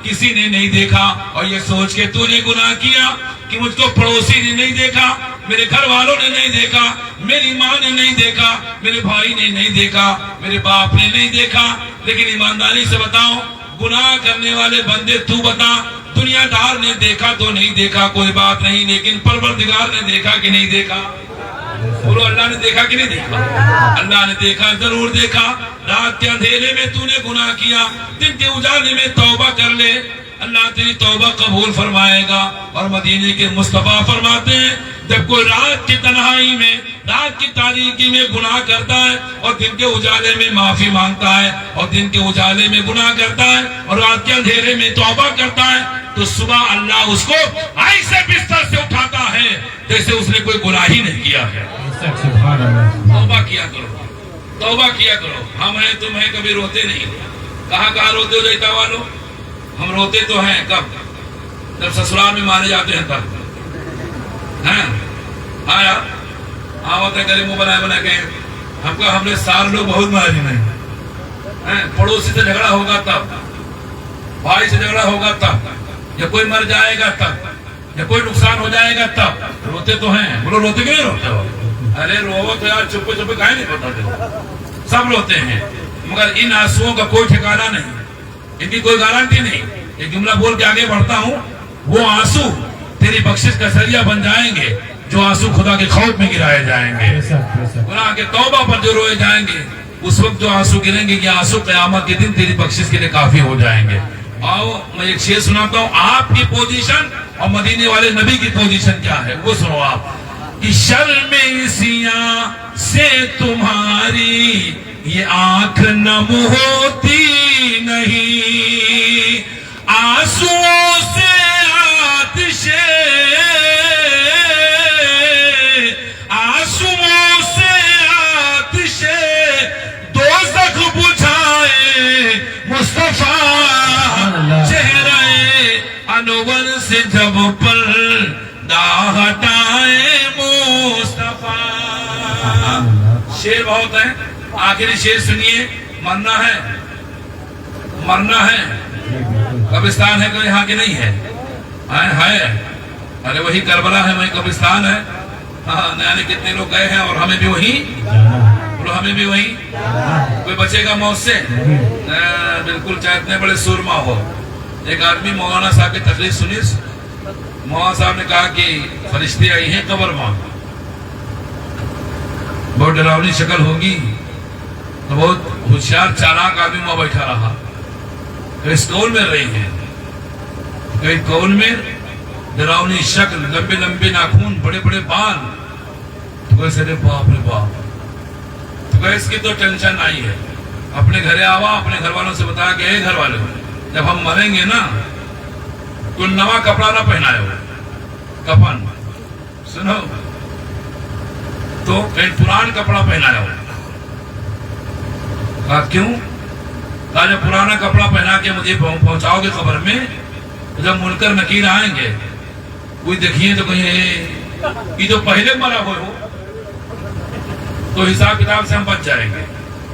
کسی نے نہیں دیکھا. اور یہ سوچ کے تو نے گناہ کیا کہ مجھ کو پڑوسی نے نہیں دیکھا، میرے گھر والوں نے نہیں دیکھا، میری ماں نے نہیں دیکھا، میرے بھائی نے نہیں دیکھا، میرے باپ نے نہیں دیکھا. لیکن ایمانداری سے بتاؤ، گناہ کرنے والے بندے تو بتا، دنیا دار نے دیکھا تو نہیں دیکھا کوئی بات نہیں، لیکن پروردگار نے دیکھا کہ نہیں دیکھا؟ بولو، اللہ نے دیکھا کہ نہیں دیکھا؟ اللہ نے دیکھا، ضرور دیکھا. رات کے اندھیرے میں تو نے گناہ کیا، دن کے اجالے میں توبہ کر لے، اللہ تیری توبہ قبول فرمائے گا. اور مدینے کے مصطفیٰ فرماتے ہیں، جب کوئی رات کی تنہائی میں، رات کی تاریکی میں گناہ کرتا ہے اور دن کے اجالے میں معافی مانگتا ہے، اور دن کے اجالے میں گناہ کرتا ہے اور رات کے اندھیرے میں توبہ کرتا ہے، تو صبح اللہ اس کو ایسے بستر سے اٹھاتا ہے جیسے اس نے کوئی گناہ ہی نہیں کیا ہے. توبہ کیا کرو، توبہ کیا کرو. ہم ہیں، تم ہیں، کبھی روتے نہیں. کہاں کہاں روتے ہو جیتا والو؟ ہم روتے تو ہیں کب؟ جب سسرال میں مارے جاتے ہیں تب. ہاں یار، ہاں ہوتے کرے منہ بنائے بنا کے ہم کو، ہم نے سارے لوگ بہت مارے نہیں. پڑوسی سے جھگڑا ہوگا تب، بھائی سے جھگڑا ہوگا تب، یا کوئی مر جائے گا تب، یا کوئی نقصان ہو جائے گا تب. روتے تو ہیں. بولو، روتے کیوں نہیں روتے ہو؟ ارے رو تو یار، چپے چپے کہیں نہیں بتاتے. سب روتے ہیں، مگر ان آنسوؤں کا کوئی ٹھکانہ نہیں، ان کی کوئی گارنٹی نہیں. ایک جملہ بول کے آگے بڑھتا ہوں، وہ آنسو تیری بخشش کا ذریعہ بن جائیں گے جو آنسو خدا کے خوف میں گرائے جائیں گے. گناہ کے توبہ پر جو روئے جائیں گے، اس وقت جو آنسو گریں گے، یہ آنسو قیامت کے دن تیری بخشش کے لیے کافی ہو جائیں گے. آؤ میں ایک شعر سناتا ہوں، آپ کی پوزیشن اور مدینے والے نبی کی پوزیشن کیا ہے وہ سنو آپ. کہ شرم سیاہ سے تمہاری یہ آنکھ نم ہوتی نہیں، آنسوؤں سے آتش، آنسوؤں سے آتش دوزخ بجھائے مصطفیٰ، چہرہ انور سے جب پردہ ہٹائے مصطفیٰ. شعر بہت ہے، آخری شعر سنیے. مرنا ہے، مرنا ہے. قبرستان ہے کوئی یہاں کے نہیں ہے؟ ہے. ارے وہی کربلا ہے، وہی قبرستان ہے. ہاں، نئے کتنے لوگ گئے ہیں اور ہمیں بھی وہی، بولو ہمیں بھی وہی. کوئی بچے گا موت سے؟ بالکل، چاہے اتنے بڑے سورما ہو. ایک آدمی مولانا صاحب کی تقریر سنی، مولانا صاحب نے کہا کہ فرشتے آئی ہیں قبر میں، بہت ڈراؤنی شکل ہوگی. تو بہت ہوشیار چالاک آدمی وہاں بیٹھا رہا. تو اس قول میں رہی ہیں، تو اس قول میں ڈراؤنی شکل، لمبے لمبے ناخون، بڑے بڑے بال. تو کیسے رے باپ رے باپ. تو کہ اس کی تو ٹینشن آئی ہے. اپنے گھر آوا، اپنے گھر والوں سے بتایا کہ اے گھر والے، جب ہم مریں گے نا، کوئی نوا کپڑا نہ پہنائے ہو، کفن سنو، تو کہیں پران کپڑا پہنایا ہو. کہا کیوں؟ کہا جب پرانا کپڑا پہنا کے مجھے پہنچاؤ گے قبر میں، جب منکر نکیر آئیں گے، کوئی دیکھیے تو کہیں یہ جو پہلے مرا ہوئے ہو، تو حساب کتاب سے ہم بچ جائیں گے.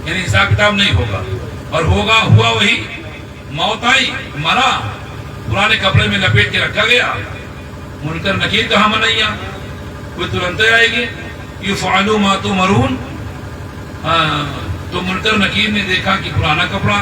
یعنی حساب کتاب نہیں ہوگا، اور ہوگا ہوا وہی. موت آئی، مرا، پرانے کپڑے میں لپیٹ کے رکھا گیا. منکر نکیر کہاں منیا، کوئی ترنت آئے گی. یفعلوا ما تؤمرون. تو منکر نکیر نے دیکھا کہ پرانا کپڑا